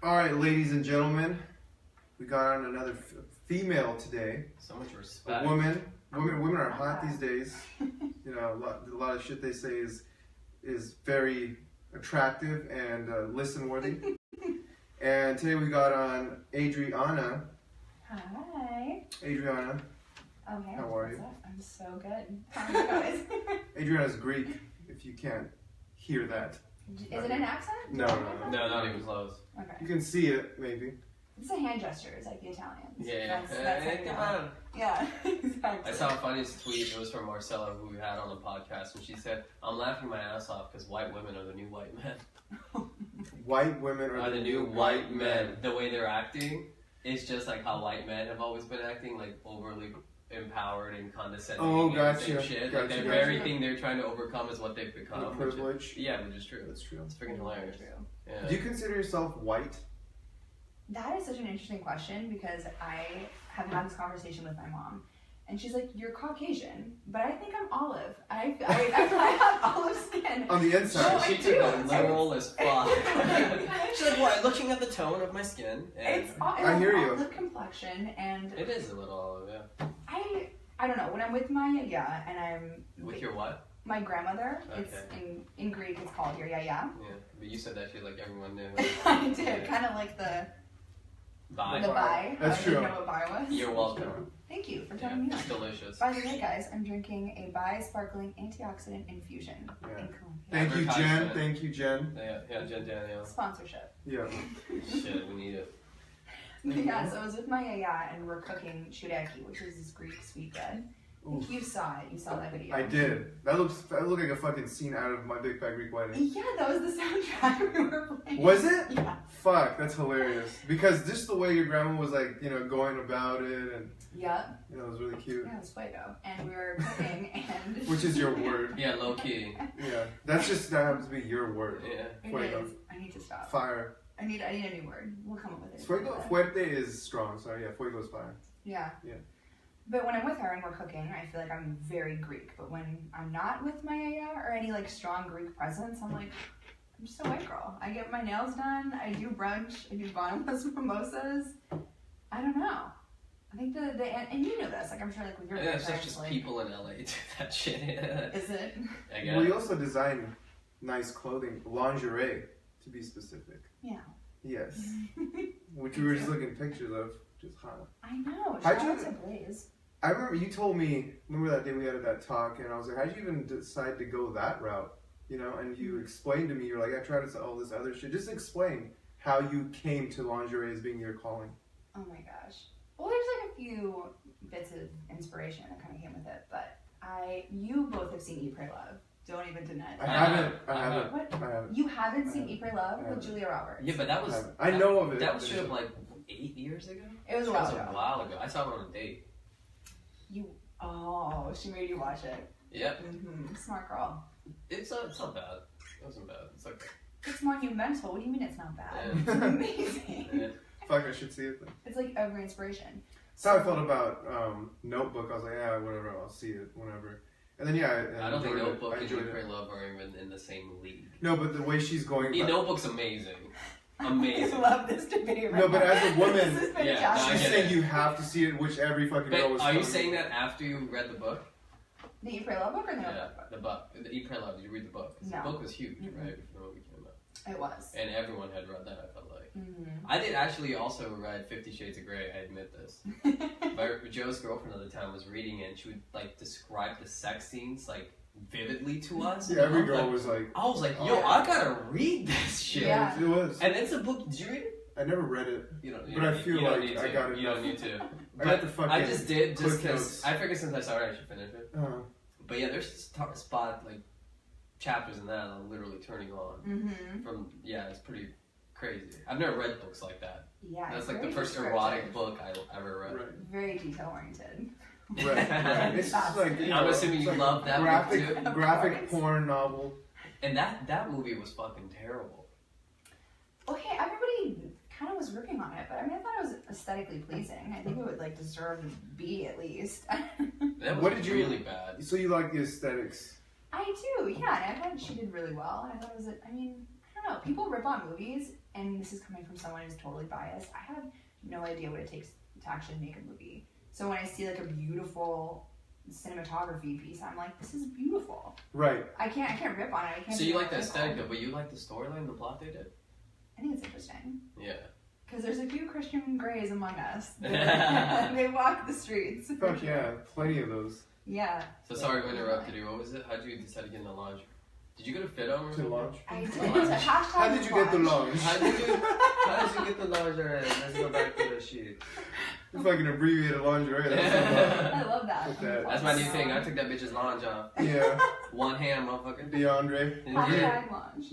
Alright, ladies and gentlemen. We got on another female today. So much respect. Women are hot these days. You know, a lot of shit they say is very attractive and listen-worthy. And today we got on Adriannah. Hi. Adriannah. Okay. How are you? I'm so good. How are you guys? Adriannah's Greek, if you can't hear that. Is it an accent? No. No, not even close. Okay. You can see it, maybe. It's a hand gesture. It's like the Italians. Yeah. That's like that. Yeah, exactly. I saw a funniest tweet. It was from Marcella, who we had on the podcast, and she said, "I'm laughing my ass off because white women are the new white men." White women are the new white men. The way they're acting is just like how white men have always been acting, like overly empowered and condescending. Oh, and gotcha. Shit. Gotcha. Like very thing they're trying to overcome is what they've become. The privilege. Which is true. That's true. It's freaking hilarious. Yeah. Do you consider yourself white? That is such an interesting question because I have had this conversation with my mom. And she's like, "You're Caucasian, but I think I'm olive. I have olive skin." On the inside. No, She I took do. it literal as fuck. She's like, "What? Looking at the tone of my skin." And It's I hear you. olive complexion, and it is a little olive, yeah. I don't know. When I'm with my and I'm With your what? my grandmother, it's Okay. in Greek it's called your Yeah, but you said that shit like everyone knew. I did, kind of like the Bye. bye. That's I true. didn't know what bye was. You're welcome. Thank you for telling me It's that. delicious. By the way, guys, I'm drinking a Bai Sparkling Antioxidant Infusion Yeah. in Colombia. Thank you, Jen. Advertisement. Thank you, Jen. Yeah, Jen Danielle. Sponsorship. Yeah. Shit, we need it. Yeah, so I was with my and we're cooking shureki, which is this Greek sweet bread. I think you saw it. You saw that video. I did. That looked like a fucking scene out of My Big Fat Greek Wedding. Yeah, that was the soundtrack we were playing. Was it? Yeah. Fuck, that's hilarious. Because just the way your grandma was like, you know, going about it and, Yeah. you know, it was really cute. Yeah, it was Fuego. And we were cooking and... Which is your word. Yeah, low key. Yeah. That happens to be your word. Yeah. It Fuego. is. I need to stop. Fire. I need a new word. We'll come up with it. Fuego, fuerte is strong, so yeah, fuego is fire. Yeah. Yeah. But when I'm with her and we're cooking, I feel like I'm very Greek. But when I'm not with my or any like strong Greek presence, I'm like, I'm just a white girl. I get my nails done. I do brunch. I do bottomless mimosas. I don't know. I think and you know this. Like I'm sure like with your Yeah, it's parents, just like, people in LA do that shit. Is it? I guess. Well, you also design nice clothing, lingerie, to be specific. Yeah. Yes. Which we were just looking at pictures of, which is hot. I know. How'd Shout you- out to Blaze. I remember you told me, remember that day we had that talk, and I was like, how'd you even decide to go that route? You know, and you explained to me, you're like, I tried to say all this other shit. Just explain how you came to lingerie as being your calling. Oh my gosh. Well, there's like a few bits of inspiration that kind of came with it, but you both have seen Eat, Pray, Love. Don't even deny I that. haven't. What? I haven't. You haven't seen Eat, Pray, Love I with Julia Roberts? Yeah, but that was. I know of it. That was straight up like 8 years ago? It was a That while was ago. a while ago. I saw it on a date. She made you watch it. Yep. Smart girl. It's not bad. It wasn't bad. It's like. It's monumental. What do you mean it's not bad? Yeah. It's amazing. Yeah. Fuck, I should see it then. It's like every inspiration. That's how I felt about Notebook. I was like, yeah, whatever, I'll see it, whenever. And then, yeah, I don't think enjoyed it. Notebook I and enjoyed Eat, Pray, it. Love are even in the same league. No, but the way she's going. Yeah, Notebook's amazing. Amazing. I love this debate right No, but now. as a woman, This is Yeah, fantastic. no, I she's get saying it. you have to see it, which every fucking girl was But are you telling saying me. that after you read the book? The Eat, Pray, Love book or the Yeah, Notebook book? the book. The Eat, Pray, Love. Did you read the book? 'Cause No. The book was huge, right? Before the movie came out. It was. And everyone had read that, I felt like. Mm-hmm. I did actually also read 50 Shades of Grey, I admit this. But Joe's girlfriend at the time was reading it, and she would like describe the sex scenes like vividly to us. Yeah, every And I was girl like, was like, I was like, yo, Yeah. I gotta read this shit. Yeah. it was. And it's a book. Did you read it? I never read it. You don't. But I feel you don't like need I to. got it. You don't need to. I got But the fucking I just did just cliff because notes. I figured since I started, I should finish it. Uh-huh. But yeah, there's spot like chapters in that I'm literally turning on. Mm-hmm. From it's pretty crazy. I've never read books like that. Yeah. That's it's like the very first descriptive. erotic book I ever read. Right. Very detail oriented. Right. It's just like, you know, I'm assuming it's you like love that graphic, book too. graphic porn novel. And that movie was fucking terrible. Okay, everybody kind of was ripping on it, but I mean, I thought it was aesthetically pleasing. I think it would like deserve a B at least. That was What did you- really bad. So you like the aesthetics? I do, yeah. And I thought she did really well, and I thought it was. I mean, I don't know. People rip on movies, and this is coming from someone who's totally biased. I have no idea what it takes to actually make a movie. So when I see like a beautiful cinematography piece, I'm like, this is beautiful. Right. I can't rip on it. I can't. So you like the aesthetic though, but you like the storyline, the plot they did? I think it's interesting. Yeah. Because there's a few Christian Greys among us. They walk the streets. Fuck yeah, plenty of those. Yeah. So sorry to interrupt you. What was it? How'd you decide to get in the lounge? Did you go to FitOm or To something? launch. I did. Launch. How did you get the launch? How did you get the lingerie? Let's go back to the sheet. The fucking abbreviated lingerie. I love that. With that. That's my new thing. I took that bitch's lounge off. Yeah, One hand, motherfucker. DeAndre. Hashtag launch.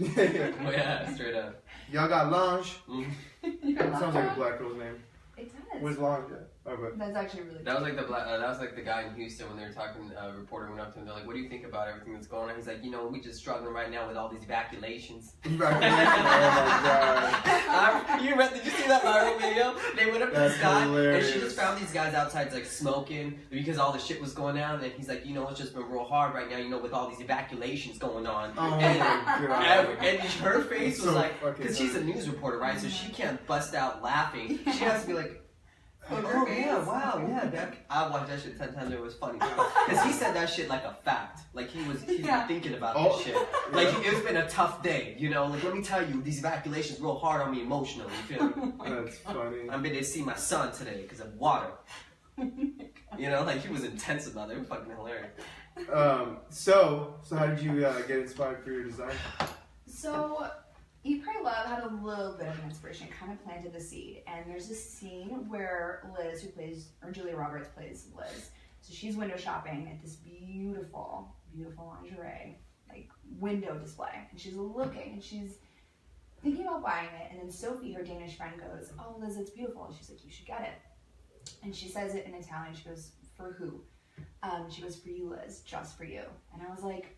Oh yeah, straight up. Y'all got Lange. Mm. That sounds like a black girl's name. It does. Where's Lange at? Oh, but That's actually really That was like that was like the guy in Houston when they were talking. A reporter went up to him. They're like, "What do you think about everything that's going on?" He's like, "You know, we just struggling right now with all these evacuations." oh my god. Did you see that viral video? They went up to That's this guy hilarious. and she just found these guys outside like smoking because all the shit was going down. And he's like, "You know, it's just been real hard right now. You know, with all these evacuations going on." Oh and, my god. and her face That's was so like, fucking because she's a funny. news reporter, right? So she can't bust out laughing. She has to be like, Poker "Oh face. yeah, wow, yeah." I watched that shit 10 times. It was funny because he said that shit like a fact. Like he's Yeah. thinking about Oh. this shit. Like it's been a tough day, you know. Like let me tell you, these evacuations real hard on me emotionally. You feel me? That's funny. I'm been to see my son today because of water. You know, like he was intense about it. It was fucking hilarious. So how did you get inspired for your design? So, Eat, Pray, Love had a little bit of an inspiration, kind of planted the seed. And there's this scene where Liz, or Julia Roberts plays Liz. So she's window shopping at this beautiful, beautiful lingerie, like window display. And she's looking and she's thinking about buying it. And then Sophie, her Danish friend, goes, "Oh, Liz, it's beautiful." And she's like, "You should get it." And she says it in Italian. She goes, "For who?" She goes, "For you, Liz, just for you." And I was like,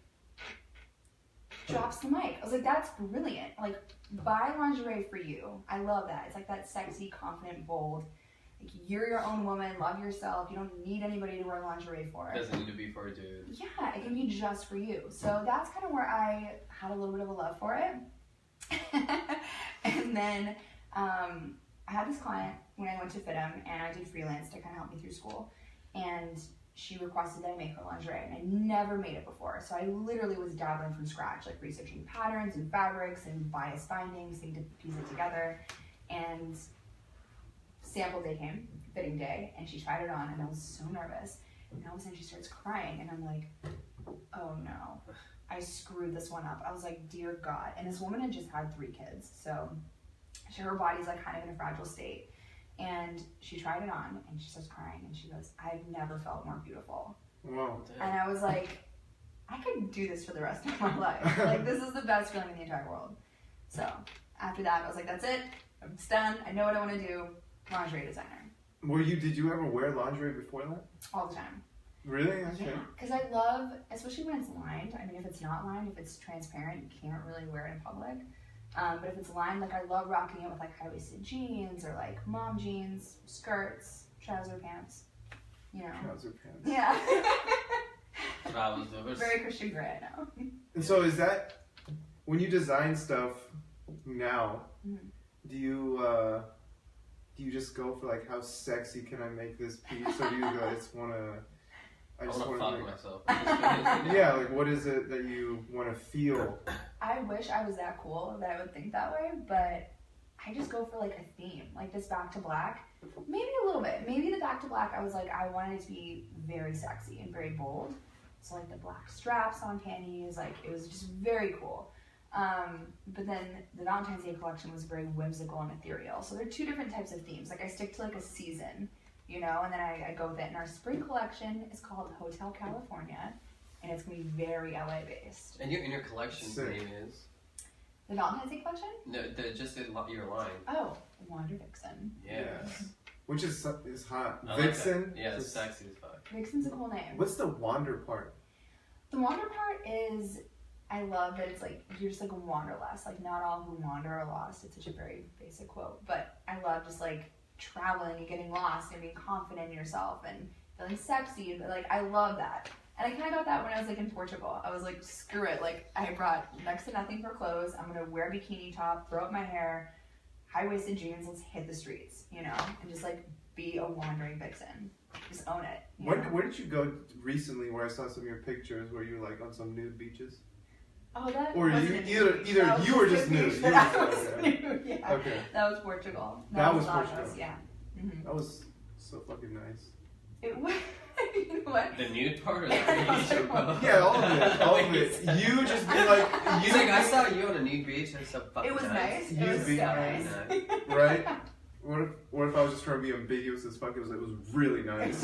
drops the mic. I was like, that's brilliant. Like, buy lingerie for you. I love that. It's like that sexy, confident, bold. Like, you're your own woman. Love yourself. You don't need anybody to wear lingerie for. Doesn't need to be for a dude. Yeah, it can be just for you. So that's kind of where I had a little bit of a love for it. And then I had this client when I went to FitOm, and I did freelance to kind of help me through school. And she requested that I make her lingerie, and I never made it before. So I literally was dabbling from scratch, like researching patterns and fabrics and bias bindings, seeing to piece it together. And sample day came, fitting day, and she tried it on, and I was so nervous. And all of a sudden she starts crying, and I'm like, oh no, I screwed this one up. I was like, dear God. And this woman had just had 3 kids, so her body's like kind of in a fragile state. And she tried it on, and she starts crying, and she goes, "I've never felt more beautiful." Wow. And I was like, I could do this for the rest of my life. Like, this is the best feeling in the entire world. So after that, I was like, that's it. I'm done. I know what I want to do. Lingerie designer. Did you ever wear lingerie before that? All the time. Really? Okay. Yeah, because I love, especially when it's lined. I mean, if it's not lined, if it's transparent, you can't really wear it in public. But if it's lined, like I love rocking it with like high-waisted jeans or like mom jeans, skirts, trouser pants, you know. Trouser pants. Yeah. Trousers. Very Christian Grey, I know. And so is that, when you design stuff now, Mhm. do you just go for like, how sexy can I make this piece? Or do you guys I want to fuck myself. Yeah, like what is it that you want to feel? I wish I was that cool that I would think that way, but I just go for like a theme, like this Back to Black. Maybe a little bit. Maybe the Back to Black, I was like, I wanted it to be very sexy and very bold. So like the black straps on panties, like it was just very cool. But then the Valentine's Day collection was very whimsical and ethereal. So there are 2 different types of themes. Like I stick to like a season, you know, and then I go with it. And our spring collection is called Hotel California, and it's gonna be very LA based. And your collection name is? The Valentine's Day collection? No, just your line. Oh, Wander Vixen. Yes. Which is hot. I like Vixen? that. Yeah, it's sexy as fuck. Vixen's a cool name. What's the wander part? The wander part is, I love that it's like, you're just like a wanderlust. Like, not all who wander are lost. It's such a very basic quote. But I love just like traveling and getting lost and being confident in yourself and feeling sexy. But like, I love that. And I kind of got that when I was like in Portugal. I was like, screw it. Like I brought next to nothing for clothes. I'm gonna wear a bikini top, throw up my hair, high-waisted jeans. Let's hit the streets, you know, and just like be a wandering vixen. Just own it. Where did you go recently? Where I saw some of your pictures where you were like on some nude beaches. Oh, that Or wasn't either that you were was just the nude. beach You that were I was just- okay. nude. Yeah. Okay. That was Portugal. That was Lagos, Portugal. Yeah. Mm-hmm. That was so fucking nice. It was. You know what? The nude part or the beach or both? Yeah, all of it. All of it. You just be like, He's like, I saw you on a nude beach. That's so fucking It was nice. You It was so be nice. right? What if I was just trying to be ambiguous as fuck? It was really nice.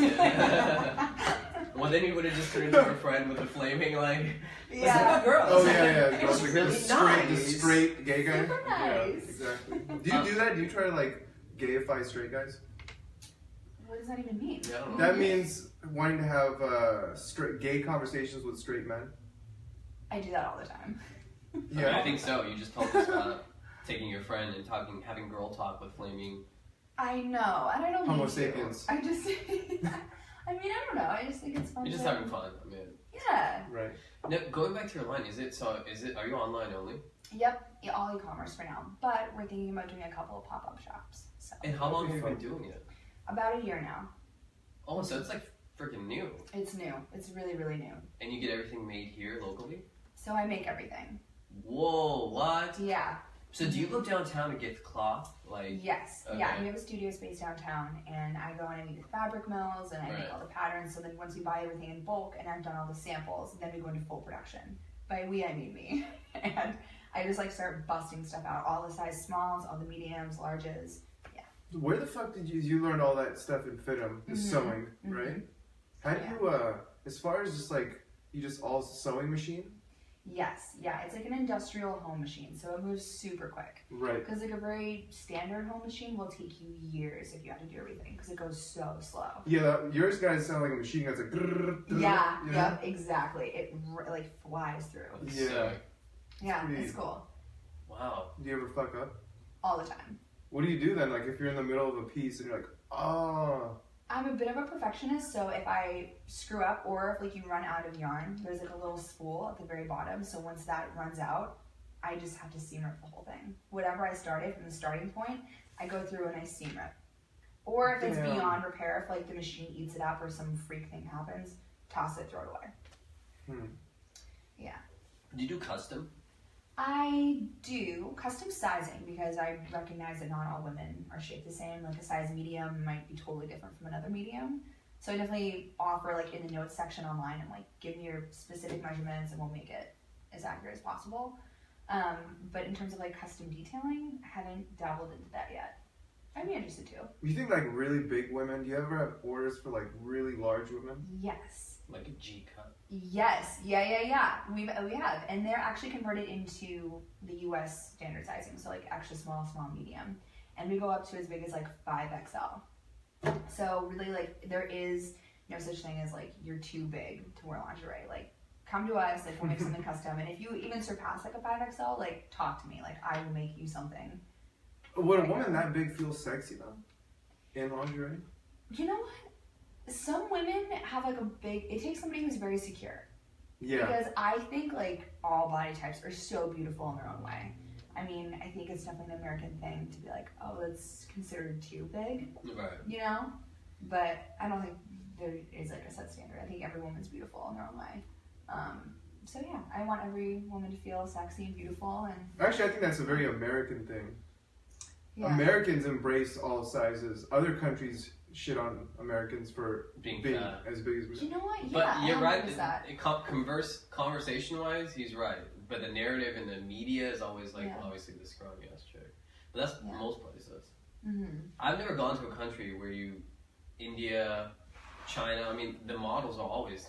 Well, then you would have just turned into her friend with a flaming like. Yeah. What's up, girl? Oh yeah. It was The really straight, the nice. straight gay guy. Super Yeah, nice. exactly. Do you do that? Do you try to like gayify straight guys? What does that even mean? Yeah, I don't know. That means wanting to have straight gay conversations with straight men. I do that all the time. Yeah, I think so. You just told us about taking your friend and having girl talk with flaming. I know, and I don't Homo need to. sapiens. I just, I mean, I don't know. I just think it's fun. You're just to- having fun. I mean, Yeah. Right. now going back to your line, are you online only? Yep. Yeah, all e-commerce for now, but we're thinking about doing a couple of pop-up shops. So And how long have you Fun. been doing it? about a year now. Oh, so it's like freaking new. It's new. It's really, really new. And you get everything made here locally? So I make everything. Whoa, what? Yeah. So do you go downtown to get cloth? Like, Yes. Yeah. Okay. We have a studio space downtown, and I go and I meet with fabric mills, and I Right. make all the patterns. So then once we buy everything in bulk, and I've done all the samples, then we go into full production. By we, I mean me. And I just like start busting stuff out, all the size smalls, all the mediums, larges. Where the fuck did you learn all that stuff in FITM? The Mhm. sewing, Mhm. right? How do you as far as just like you just all sewing machine? Yes. Yeah. It's like an industrial home machine, so it moves super quick. Right. Because like a very standard home machine will take you years if you have to do everything, because it goes so slow. Yeah, yours guys sound like a machine gun. It's like Yeah. you know? Yep. Exactly. It like flies through. Yeah. So, Yeah. Sweet. It's cool. wow. Do you ever fuck up? All the time. What do you do then? Like if you're in the middle of a piece and you're like, oh, I'm a bit of a perfectionist, so if I screw up or if like you run out of yarn, there's like a little spool at the very bottom. So once that runs out, I just have to seam rip the whole thing. Whatever I started from the starting point, I go through and I seam rip. Or if it's Damn. beyond repair, if like the machine eats it up or some freak thing happens, toss it, throw it away. Do you do custom? I do custom sizing because I recognize that not all women are shaped the same. Like a size medium might be totally different from another medium. So I definitely offer like in the notes section online and like give me your specific measurements and we'll make it as accurate as possible. But in terms of like custom detailing, I haven't dabbled into that yet. I'd be interested to. you think like really big women? Do you ever have orders for like really large women? Yes. Like a G cut? Yes. Yeah. We have. And they're actually converted into the US standard sizing. So like extra small, medium. And we go up to as big as like 5XL. So really like there is no such thing as like you're too big to wear lingerie. Like come to us, like we'll make something custom. And if you even surpass like a 5XL, like talk to me. Like I will make you something. Would a woman that big feel sexy though? In lingerie? You know what? Some women have like a big, it takes somebody who's very secure. Yeah. Because I think like all body types are so beautiful in their own way. I mean, I think it's definitely an American thing to be like, oh, it's considered too big, Right. you know? But I don't think there is like a set standard. I think every woman's beautiful in their own way. So yeah, I want every woman to feel sexy and beautiful and Actually, I think that's a very American thing. yeah. Americans embrace all sizes. Other countries shit on Americans for Being being fat. as big as we are. You know what? Yeah, But I you're don't right. notice that. Conversation-wise, he's right. But the narrative in the media is always like, Yeah. obviously, the scrawny ass chick. But that's Yeah. most places. Mm-hmm. I've never gone to a country where India, China. I mean, the models are always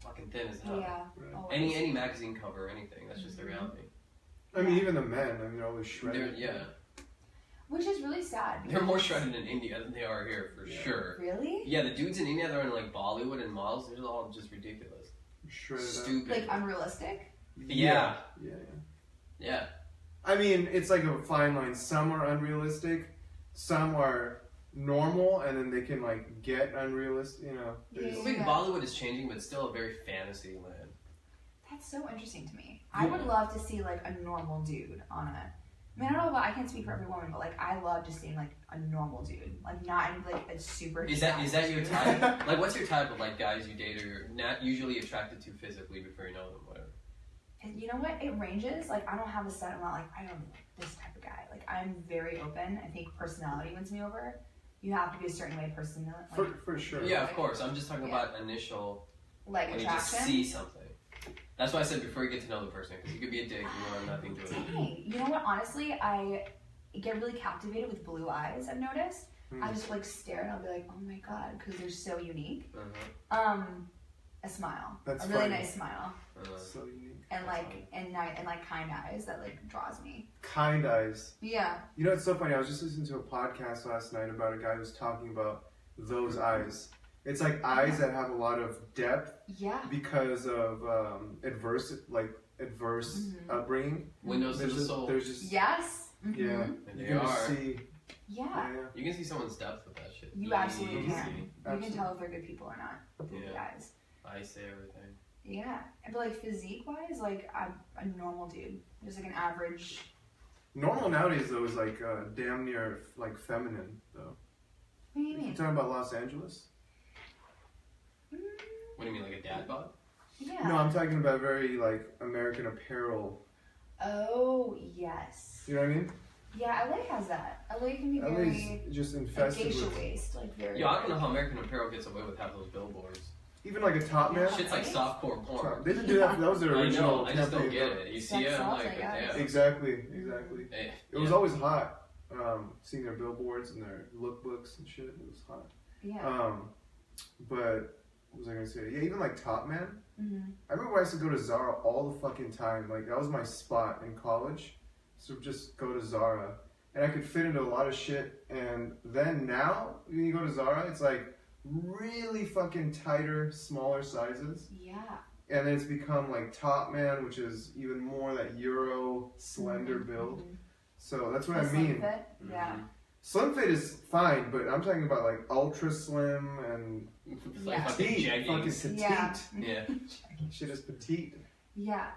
fucking thin as hell. Yeah. Right. Always. Any magazine cover or anything. That's just the reality. I mean, even the men. I mean, they're always shredded. Yeah, Which is really sad. they're more because- shredded in India than they are here for Yeah. sure. Really? Yeah, the dudes in India that are in like Bollywood and models, they're all just ridiculous, Shredded up. stupid. Like unrealistic? Yeah. Yeah. Yeah. I mean, it's like a fine line. Some are unrealistic. Some are normal, and then they can like get unrealistic. You know. Yeah. I think Bollywood is changing, but it's still a very fantasy land. That's so interesting to me. I would love to see like a normal dude on a. I mean, I don't know about. I can't speak for every woman, but like I love just seeing like a normal dude, like not like a super. Is that your type? Like, what's your type of like guys you date or you're not usually attracted to physically before you know them, whatever? And you know what? It ranges. Like I don't have a set. I'm not like I don't like this type of guy. Like I'm very open. I think personality wins me over. You have to be a certain way of person. Like, For sure. Yeah, of course. I'm just talking about initial like when attraction. you just see something. That's why I said before you get to know the person, because you could be a dick and you want nothing to do with it. Dang. You know what? Honestly, I get really captivated with blue eyes. I've noticed. I just like stare and I'll be like, oh my god, because they're so unique. A smile. That's a really funny. nice smile. So unique. And like and like kind eyes that like draws me. Kind eyes. Yeah. You know, it's so funny. I was just listening to a podcast last night about a guy who was talking about those eyes. It's like eyes that have a lot of depth Yeah. because of adverse upbringing. Windows to the soul. There's just Yes. yeah. And You they can just are. see. Yeah. You can see someone's depth with that shit. You absolutely Easy. can. You can tell if they're good people or not. Yeah. Guys. I say everything. Yeah. But like physique wise, like I'm a normal dude. Just like an average. Normal nowadays though is like damn near like feminine though. What do you You mean? talking about Los Angeles? What do you mean, like a dad bod? Yeah. No, I'm talking about very like American Apparel. Oh yes. You know what I mean? Yeah, LA has that. LA can be LA's very just like infested geisha with waist, like very. Yo, I don't know how American Apparel gets away with half those billboards. even like a top man. Shit's like softcore porn. They didn't do that. That was their I original know, I just don't campaign. get it. You see it, I'm like, damn. Exactly. Eh, It was yeah. always hot. Seeing their billboards and their lookbooks and shit. It was hot. Yeah. But what was I gonna say? Yeah, even like Top Man. Mm-hmm. I remember I used to go to Zara all the fucking time. Like that was my spot in college. So just go to Zara, and I could fit into a lot of shit. And then now, when you go to Zara, it's like really fucking tighter, smaller sizes. Yeah. And then it's become like Top Man, which is even more that Euro slender build. Mm-hmm. So that's what The I mean. slim fit? Yeah. Slim fit is fine, but I'm talking about like ultra slim and It's Yeah. like fucking petite. Fucking jeggings. petite. Yeah. Yeah. Shit is petite. Yeah.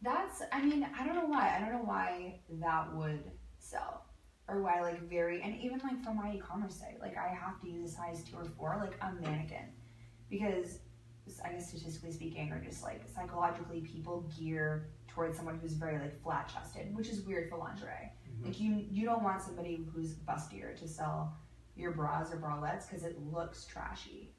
That's, I mean, I don't know why. I don't know why that would sell. Or why, like, and even, like, for my e-commerce site, like, I have to use a size 2 or 4, like, a mannequin. Because, I guess, statistically speaking, or just, like, psychologically, people gear towards someone who's very, like, flat-chested, which is weird for lingerie. Mm-hmm. Like, you don't want somebody who's bustier to sell your bras or bralettes because it looks trashy.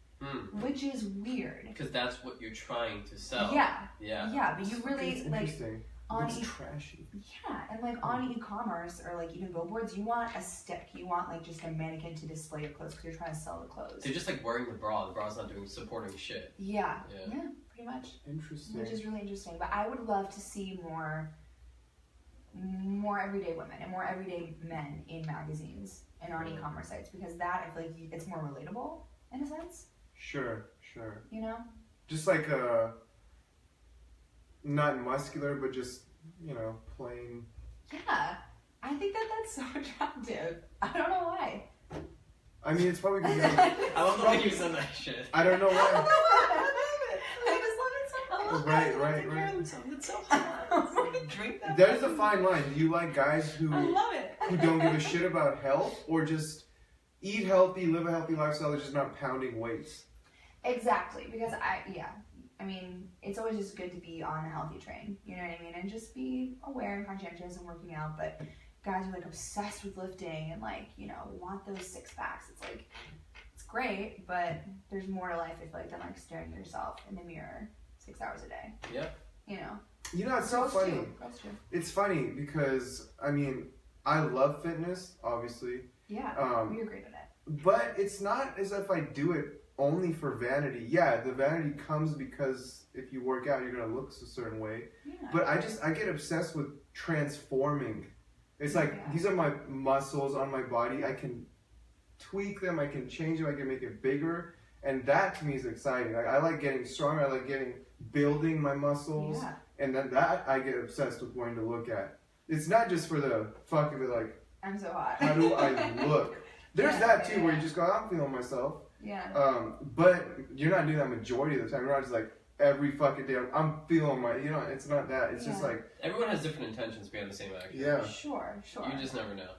Which is weird. Because that's what you're trying to sell. Yeah. Yeah. Yeah, but you really, It's like, interesting. on It's trashy. yeah, and like on e-commerce or like even billboards, you want a stick. You want like just a mannequin to display your clothes because you're trying to sell the clothes. They're just like wearing the bra. The bra's not doing supporting shit. Yeah, Yeah. yeah, pretty much. Interesting. Which is really interesting. But I would love to see more everyday women and more everyday men in magazines and on e-commerce sites because that I feel like it's more relatable in a sense. Sure. You know? Just like not muscular, but just plain. Yeah, I think that's so attractive. I don't know why. I mean, it's probably because I love the way you said that shit. I don't know why. I just love it so much. Right. Something so hot. Drink that. There's a fine line. Do you like guys who love it. who don't give a shit about health, or just eat healthy, live a healthy lifestyle, they're just not pounding weights? Exactly, because I mean, it's always just good to be on a healthy train, you know what I mean, and just be aware and conscientious and working out, but guys are like obsessed with lifting and like, want those 6 packs. It's like, it's great, but there's more to life, I feel like, than like staring at yourself in the mirror 6 hours a day. Yeah. It's so funny. Girls too. It's funny because, I mean, I love fitness, obviously. Yeah, we are great at it. But it's not as if I do it only for vanity. Yeah, the vanity comes because if you work out, you're going to look a certain way. Yeah. But I get obsessed with transforming. It's like, these are my muscles on my body. I can tweak them. I can change them. I can make it bigger. And that to me is exciting. Like, I like getting stronger. I like building my muscles. Yeah. And then that I get obsessed with wanting to look at. It's not just for the fuck of it, like, I'm so hot. how do I look? There's Yeah, that too, yeah, where yeah. you just go, I'm feeling myself. Yeah. But you're not doing that majority of the time. You're not just like every fucking day. I'm feeling my. It's not that. It's just Yeah. like. Everyone has different intentions behind the same action. Yeah. Sure. You just never know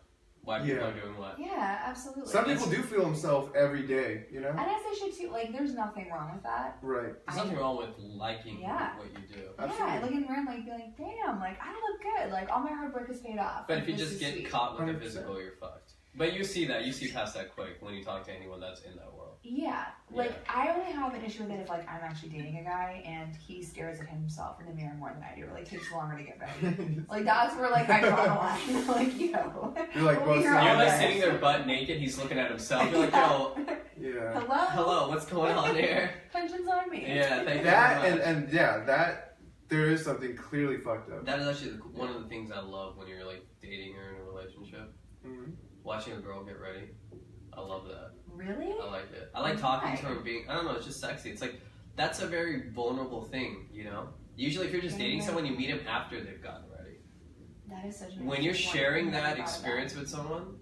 why people Yeah. are doing what. Yeah, absolutely. Some people do feel themselves every day. And as they should too. Like, there's nothing wrong with that. Right. There's nothing wrong with liking Yeah. what you do. Absolutely. Yeah, looking around, like, be like, damn, like, I look good. Like, all my hard work is paid off. But Like, if you this just is get sweet. caught with the 100%. physical, you're fucked. But you see that. You see past that quick when you talk to anyone that's in that world. Yeah, like I only have an issue with it if like I'm actually dating a guy and he stares at himself in the mirror more than I do. Or, like takes longer to get ready. Like that's where like I draw the line. Like yo, You're like, we'll be here well, all You're like day. sitting there butt naked. He's looking at himself. You're like, yo, Yeah. Hello, what's going on here? tension's on me. Yeah, thank you That very much. and yeah, that there is something clearly fucked up. That is actually one of the things I love when you're like dating or in a relationship. Mhm. Watching a girl get ready. I love that. Really? I like it. I like talking to Why? her and being, I don't know, it's just sexy. It's like, that's a very vulnerable thing, you know? Usually if you're just dating someone, you meet them after they've gotten ready. That is such an When you're interesting sharing point. I that never thought of experience with someone,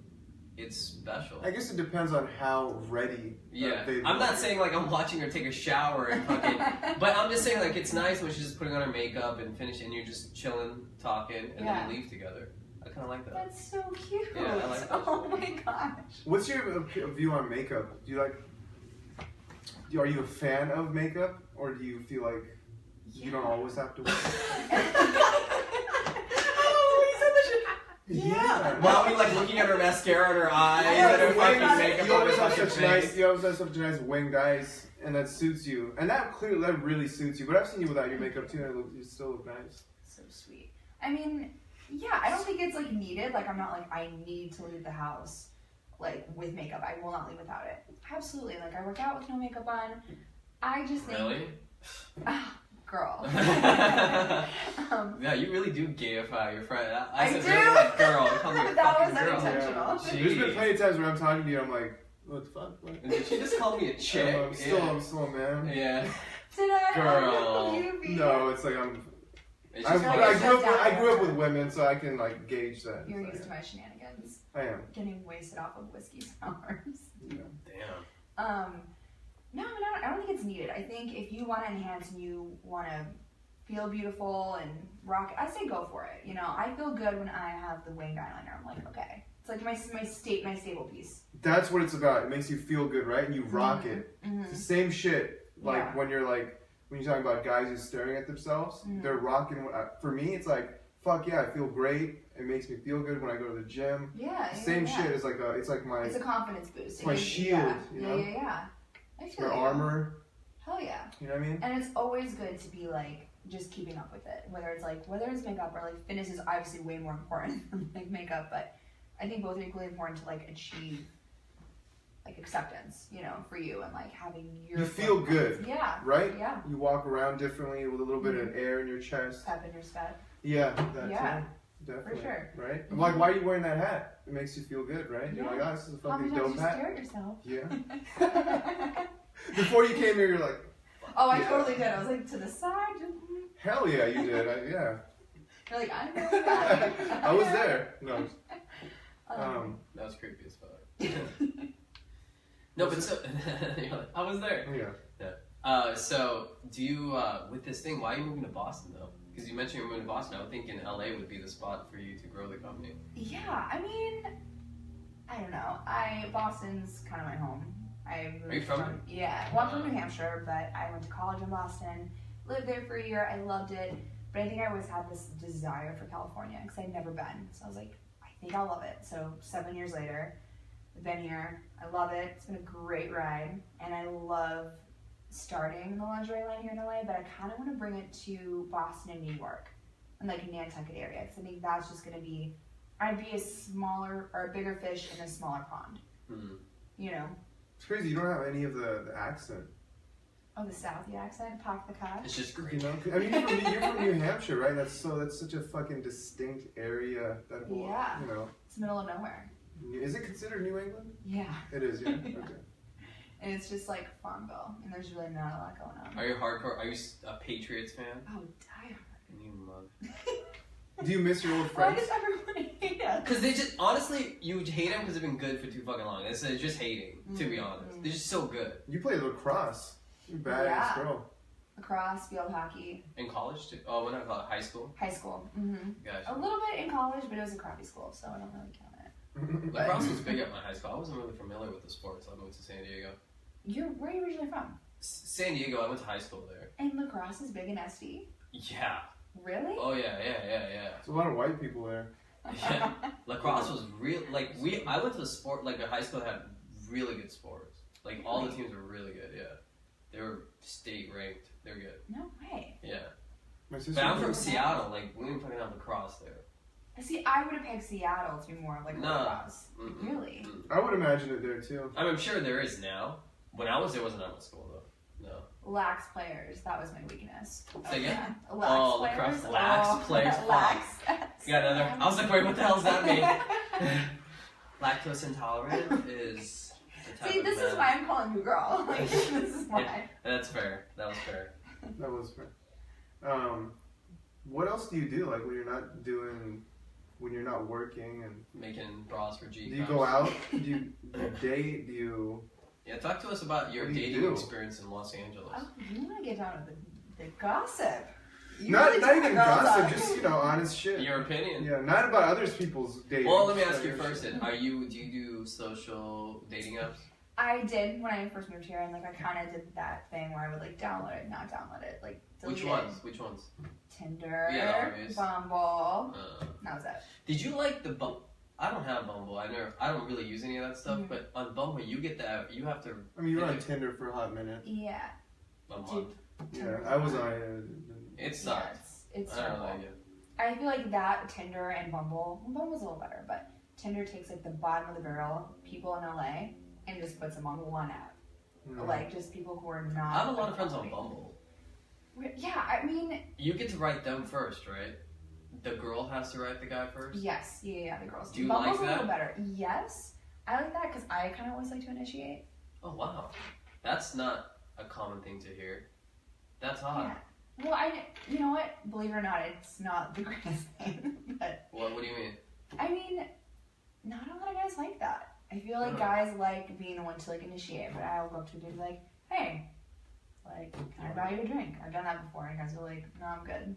it's special. I guess it depends on how ready. Yeah, they I'm not look. saying like I'm watching her take a shower and fucking, but I'm just saying like it's nice when she's just putting on her makeup and finishing and you're just chilling, talking, and Yeah. then you leave together. I kind of like that. That's so cute. Yeah, I like that. Oh my gosh. What's your view on makeup? Do you like? Are you a fan of makeup, or do you feel like you don't always have to wear it? Yeah. While we like looking at her mascara on her eyes Yeah, and her wings. fucking makeup You on her always have fucking such face. nice. You always have such nice winged eyes, and that suits you. And that really suits you. But I've seen you without your makeup too, and you still look nice. So sweet. I mean, yeah, I don't think it's like needed. Like I'm not like I need to leave the house like with makeup. I will not leave without it. Absolutely. Like I work out with no makeup on. I just think Really? girl. Yeah, you really do gayify your friend. I said do? really, girl. You call me a That fucking was girl. unintentional. Yeah. There's been plenty of times where I'm talking to you, I'm like, what the fuck? What? And did she just call me a chick? I'm still a man. Yeah. Did I? Girl. You be? No, it's like It's I just like grew shut up down. with women, so I can like gauge that. You're So, used to my shenanigans. I am. Getting wasted off of whiskey sours. Yeah. Damn. No, I don't think it's needed. I think if you want to enhance and you want to feel beautiful and rock, I say go for it. You know, I feel good when I have the winged eyeliner. I'm like, okay, it's like my stable piece. That's what it's about. It makes you feel good, right? And you rock it. Mm-hmm. It's the same shit. Like Yeah. when you're talking about guys who's staring at themselves, they're rocking. For me, it's like, fuck yeah, I feel great. It makes me feel good when I go to the gym. Yeah. Same shit. It's like it's like my It's a confidence boost. it's my It is- shield, Yeah. you know? Yeah. I feel my you. armor. Hell yeah. You know what I mean? And it's always good to be like just keeping up with it. Whether it's makeup or like fitness is obviously way more important than like makeup, but I think both are equally important to like achieve like acceptance, you know, for you and like having your You feel good. Yeah. Right? Yeah. You walk around differently with a little bit of air in your chest. Pep in your step. Yeah, that Yeah, too. Definitely. sure. Right? Mhm. Like, why are you wearing that hat? It makes you feel good, right? You're Yeah. like, oh, this is a How many fucking times dope you hat. stare at yourself? Yeah. Before you came here, you're like, Oh, I Yeah. totally did. I was like to the side. hell yeah, you did. Yeah. You're like, I know that. I was there. No. That was creepy as fuck. No, but so you're like, I was there. Yeah. So do you with this thing? Why are you moving to Boston though? Because you mentioned you're moving to Boston. I would think in LA would be the spot for you to grow the company. Yeah, I mean, I don't know. Boston's kind of my home. I moved Are you from? Yeah, well, I'm from New Hampshire, but I went to college in Boston, lived there for a year. I loved it, but I think I always had this desire for California because I'd never been. So I was like, I think I'll love it. So 7 years later, I've been here. I love it. It's been a great ride, and I love starting the lingerie line here in LA. But I kind of want to bring it to Boston and New York, and like Nantucket area, because I think that's just gonna be. I'd be a smaller or a bigger fish in a smaller pond. Mm-hmm. You know. It's crazy. You don't have any of the accent. Oh, the Southie accent, park the car. It's just You great. know? I mean, you're from New Hampshire, right? That's such a fucking distinct area. That whole, Yeah. You know. It's middle of nowhere. Is it considered New England? Yeah. It is, yeah. Okay. And it's just like Farmville, and there's really not a lot going on. Are you hardcore? Are you a Patriots fan? Oh, die hard. And you mug. Do you miss your old Why friends? does everyone hate us? Because they just, honestly, you would hate them because they've been good for too fucking long. It's just hating, to be honest. They're just so good. You played lacrosse. You're a badass girl. Lacrosse, field hockey. In college too? Oh, when I call it high school? High school. Mm-hmm. Gotcha. A little bit in college, but it was a crappy school, so I don't really count it. Lacrosse was big at my high school. I wasn't really familiar with the sport, so I moved to San Diego. Where are you originally from? San Diego, I went to high school there. And lacrosse is big in SD? Yeah. Really? Oh, yeah. There's a lot of white people there. Yeah. Lacrosse was real, like, I went to a sport, like, a high school that had really good sports. Like, all the teams were really good, yeah. They were state ranked. They were good. No way. Yeah. My sister But I'm from plays- Seattle, like, we didn't fucking have lacrosse there. See, I would have picked Seattle to be more like No. lacrosse. Mm-mm. Really? I would imagine it there too. I mean, I'm sure there is now. When I was there, wasn't that much school, though. No. Lax players. That was my weakness. Say again? Yeah. Lax Oh, players. lacrosse. Lax players. Lax. You got another. I was like, wait, what the hell does that mean? Lactose intolerant is the type See, of this is man- why I'm calling you girl. Like, this is why. Yeah, that's fair. That was fair. That was fair. What else do you do? Like when you're not working, and Making bras for G. do you go out? Do you date? Do you? Yeah, talk to us about your What do you dating do? experience in Los Angeles. Oh, you want to get down to the gossip. You Not really not took even the girls gossip, out. just honest shit. Your opinion. Yeah, not about other people's dating. Well, let me ask Just you like first. your Then, do you do social dating apps? I did when I first moved here, and like I kind of did that thing where I would like download it, not download it, like delete Which it. ones? Which ones? Tinder, Yeah, obvious. Bumble. That was it. Did you like the Bumble? I don't have Bumble. I don't really use any of that stuff. Mhm. But on Bumble, you get that. You have to. I mean, you were on Tinder for a hot minute. Yeah. A month. Yeah, I was on it. It Yeah, sucked. it's I don't terrible. like it. I feel like that Tinder and Bumble's a little better, but Tinder takes like the bottom of the barrel people in LA and just puts them on one app. Like just people who are not. I have a lot of friends on Bumble. Yeah, I mean, You get to write them first, right? The girl has to write the guy first. yes, yeah, the girls. Do you Bumble's like a little that? better. Yes, I like that because I kind of always like to initiate. Oh wow, that's not a common thing to hear. That's odd. Yeah. Well, you know what? Believe it or not, it's not the greatest thing, but What do you mean? I mean, not a lot of guys like that. I feel like Huh. guys like being the one to like initiate, but I'll go up to a dude and be like, hey, like, can I buy you a drink? I've done that before, and guys are like, no, I'm good.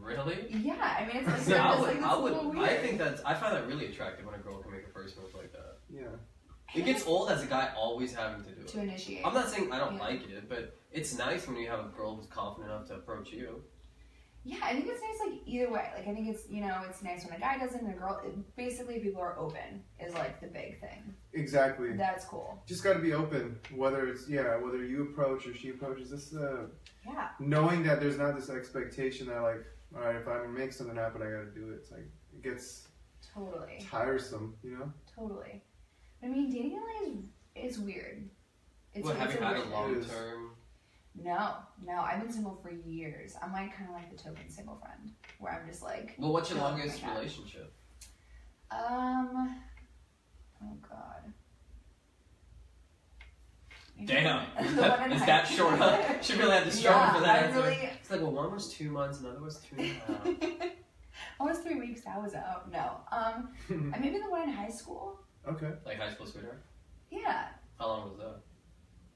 Really? Yeah, I mean, it's like, No, it's I like would. it's I a little would. weird. I think I find that really attractive when a girl can make a first move like that. Yeah. It gets old as a guy always having to do it. to initiate. I'm not saying I don't Yeah. like it, but it's nice when you have a girl who's confident enough to approach you. Yeah, I think it's nice, like, either way. Like, I think it's, it's nice when a guy does it and a girl, basically people are open is, like, the big thing. Exactly. That's cool. Just got to be open, whether whether you approach or she approaches. This Yeah. knowing that there's not this expectation that like, all right, if I'm gonna make something happen, I gotta do it. It's like it gets Totally. tiresome, you know. Totally. I mean, dating in LA is weird. Have you had a weird- long term? No. I've been single for years. I'm like kind of like the token single friend, where I'm just like. Well, what's your chilling longest with my cat. relationship? Oh God. Damn, The one in is high that school. short? Huh? She really had to struggle Yeah, for that I answer. really. It's like, well, one was 2 months, another was 2.5. Almost 3 weeks. That was out. No. Maybe the one in high school. Okay. Like high school sweetheart? Yeah, How long was that?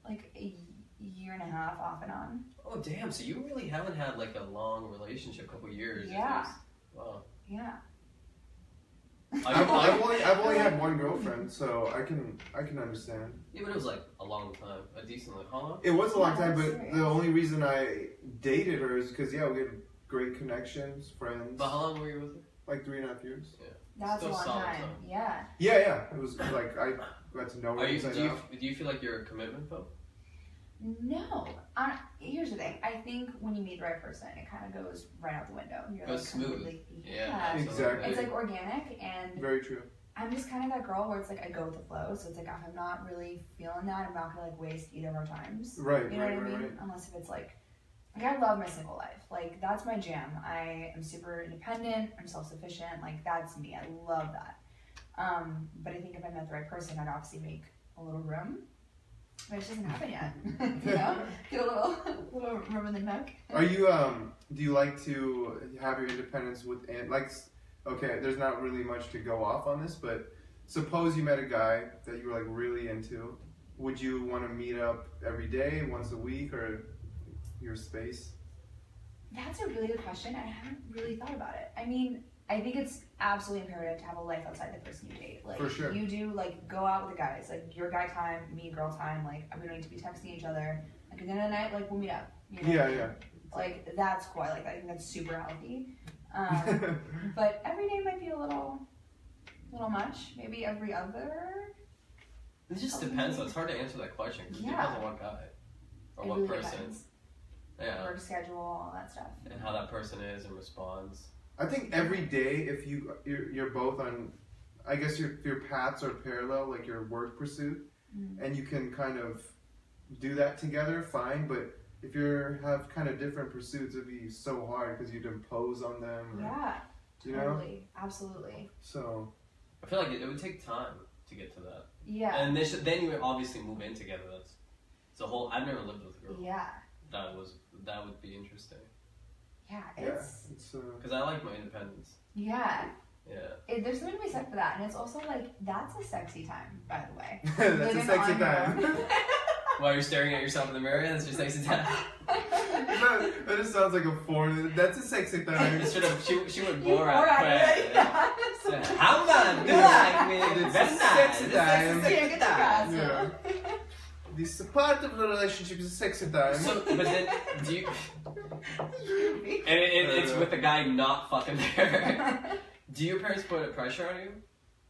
like a year and a half off and on. Oh, damn. So you really haven't had like a long relationship, couple years. at Yeah. least. Wow. Yeah. I've only had one girlfriend, so I can understand. Yeah, but it was like a long time. A decent, like, how long? It was a long Yeah, time, but serious. the only reason I dated her is because we had great connections, friends. But how long were you with her? Like 3.5 years. That's Still a long solid time. time. Yeah. Yeah. It was like I got to know her Are you, inside do, you, out. do you feel like you're a commitment though? No. Here's the thing. I think when you meet the right person, it kind of goes right out the window. You're Goes like smooth. completely- Yeah. Exactly. It's like organic, and Very true. I'm just kind of that girl where it's like I go with the flow. So it's like if I'm not really feeling that, I'm not gonna like waste either of our times. Right. You know right. what I mean? Right. Unless if it's like I love my single life. Like that's my jam. I am super independent. I'm self-sufficient. Like that's me. I love that. But I think if I met the right person, I'd obviously make a little room. But it just hasn't happened yet. You know, get a little room in the nook. Are you do you like to have your independence with like okay, there's not really much to go off on this, but suppose you met a guy that you were like really into. Would you want to meet up every day, once a week, or your space? That's a really good question. I haven't really thought about it. I mean, I think it's absolutely imperative to have a life outside the person you date. Like, For sure. you do, like, go out with the guys. Like, your guy time, me girl time. Like, we don't need to be texting each other. Like, at the end of the night, like, we'll meet up. You know? Yeah. Like, that's cool. I like that. I think that's super healthy. But every day might be a little much. Maybe every other. It just depends. It's hard to answer that question because it Yeah. depends on what guy or It what really person. depends. Yeah. Work schedule, all that stuff. And how that person is and responds. I think every day, if you're both on, I guess your paths are parallel, like your work pursuit, and you can kind of do that together, fine. But if you have kind of different pursuits, it'd be so hard because you'd impose on them. Or, Yeah, you totally. know? Absolutely. So. I feel like it would take time to get to that. Yeah. And then you would obviously move in together. That's it's a whole. I've never lived with a girl. Yeah. That would be interesting. Yeah, It's Because I like my independence. yeah. Yeah. There's something to be said for that, and it's also like that's a sexy time, by the way. that's a Living sexy on your time. own. While you're staring at yourself in the mirror, that's your sexy time. that just sounds like a foreign. That's a sexy time. She would You bore out out. quick. How about do you like me? It's Very a nice. sexy It's time. a sexy time. Yeah. This part of the relationship is a sexy time. So, but then, do you? And it's with the guy not fucking there. Do your parents put pressure on you,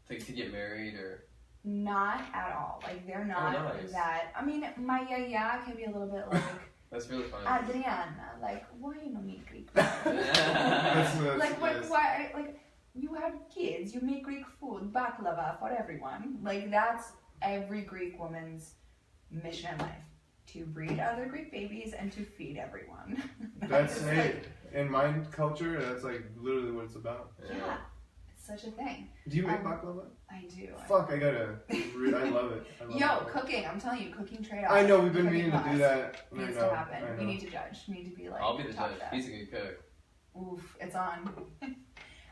like to get married or? Not at all. Like they're not nice. that. I mean, my yeah can be a little bit like That's really funny. Adriannah, like why you don't make Greek? That's Like nice. why like you have kids, you make Greek food, baklava for everyone. Like that's every Greek woman's mission in life. To breed other Greek babies and to feed everyone. That's It's hey, like, in my culture, that's like literally what it's about. yeah, it's such a thing. Do you make baklava? I do. Fuck, I gotta. I love it. I love Yo, it. cooking, I'm telling you, cooking trade-off. I know we've been Cooking meaning to do class that. I needs know, to happen. I know. We need to judge. We need to be like, I'll be the top judge. chef. He's a good cook. Oof, it's on.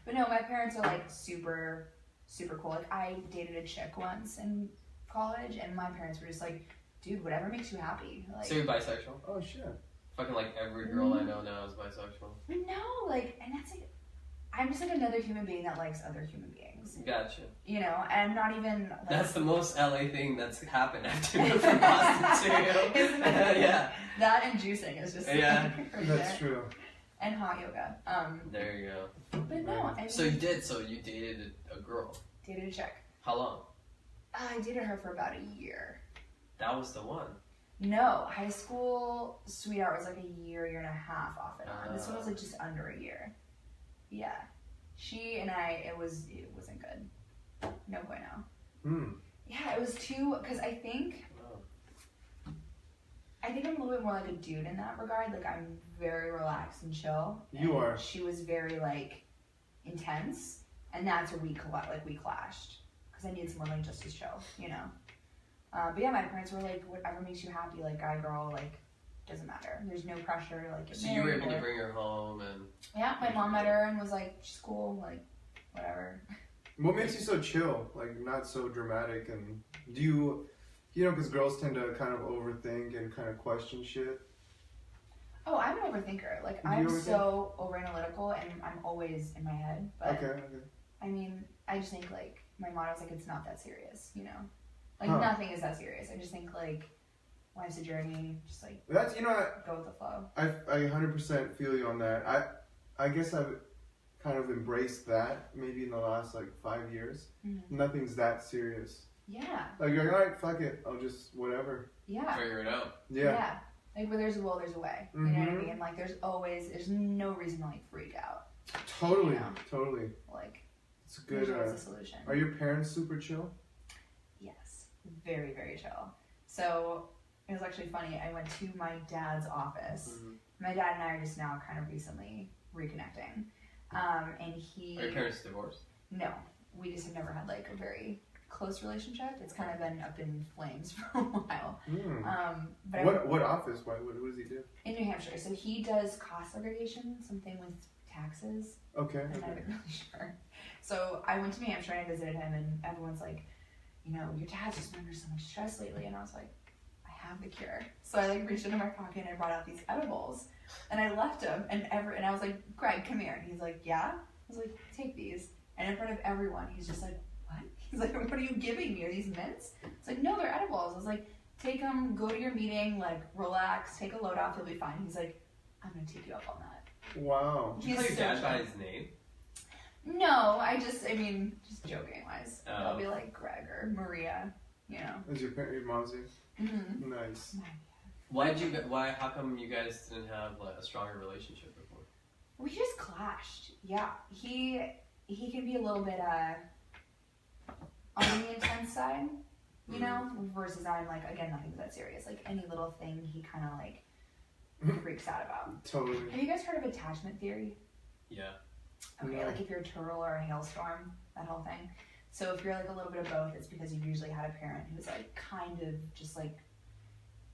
But no, my parents are like super, super cool. Like I dated a chick once in college, and my parents were just like, dude, whatever makes you happy. Like, So you're bisexual? Oh shit. Fucking like every girl I know now is bisexual. no, like, and that's like, I'm just like another human being that likes other human beings. Gotcha. You know, and I'm not even. Like, That's the most LA thing that's happened after we moved from Boston to Isn't it? Yeah. That and juicing is just Yeah. like, right That's there. true. And hot yoga. There you go. But no, I mean, So you did. So you dated a girl. dated a chick. How long? I dated her for about a year. That was the one. No, high school sweetheart was like a year and a half off and on. This one was like just under a year. Yeah. She and I, it wasn't good. No bueno. Yeah, it was too, because I think I'm a little bit more like a dude in that regard. Like I'm very relaxed and chill. You are. She was very like intense, and that's where we clashed. Because I needed someone like just as chill, you know. But yeah, my parents were like, whatever makes you happy, like guy, girl, like doesn't matter. There's no pressure to like get So you were married able to or- bring her home and. Yeah, my mom met her and was like, she's cool, like whatever. What makes you so chill? Like not so dramatic, and do you know, because girls tend to kind of overthink and kind of question shit. Oh, I'm an overthinker. Like Do you I'm overthink? so over analytical, and I'm always in my head. But Okay. I mean, I just think like my motto's like it's not that serious, you know. Like Huh. nothing is that serious. I just think like life's a journey. Just like That's, you know what, go with the flow. I 100% feel you on that. I guess I've kind of embraced that maybe in the last like 5 years. Mhm. Nothing's that serious. Yeah. Like you're like, alright, fuck it, I'll just whatever. Yeah. Figure it out. Yeah. Like where there's a will, there's a way. You know what I Mhm. mean? Like there's no reason to like freak out. Totally, Yeah. totally. Like It's a good. there's always a solution. Are your parents super chill? Yes, very, very chill. So it was actually funny. I went to my dad's office. Mm-hmm. My dad and I are just now kind of recently reconnecting. And he. Are your parents divorced? No, we just have never had like a very close relationship. It's kind of been up in flames for a while. But What office? What does he do? in New Hampshire. So he does cost segregation, something with taxes. Okay. I'm not even really sure. So I went to New Hampshire and I visited him, and everyone's like, you know, your dad's just been under so much stress lately. And I was like, I have the cure. So I like reached into my pocket and I brought out these edibles, and I left him, and I was like, Greg, come here. And he's like, yeah. I was like, take these. And in front of everyone, he's just like, what? He's like, what are you giving me? Are these mints? It's like, no, they're edibles. I was like, take them, go to your meeting, like, relax, take a load off, you'll be fine. He's like, I'm gonna take you up on that. Wow. Did you call your dad by his name? No, just joking wise. I'll be like Greg or Maria, you know. Is your mom's name? Mm-hmm. Nice. How come you guys didn't have like a stronger relationship before? We just clashed. Yeah, he can be a little bit on the intense side, you know, versus I'm like, again, nothing's that serious. Like any little thing he kind of like freaks out about. Totally. Have you guys heard of attachment theory? Yeah. Okay, No. like if you're a turtle or a hailstorm, that whole thing. So if you're like a little bit of both, it's because you've usually had a parent who's like kind of just like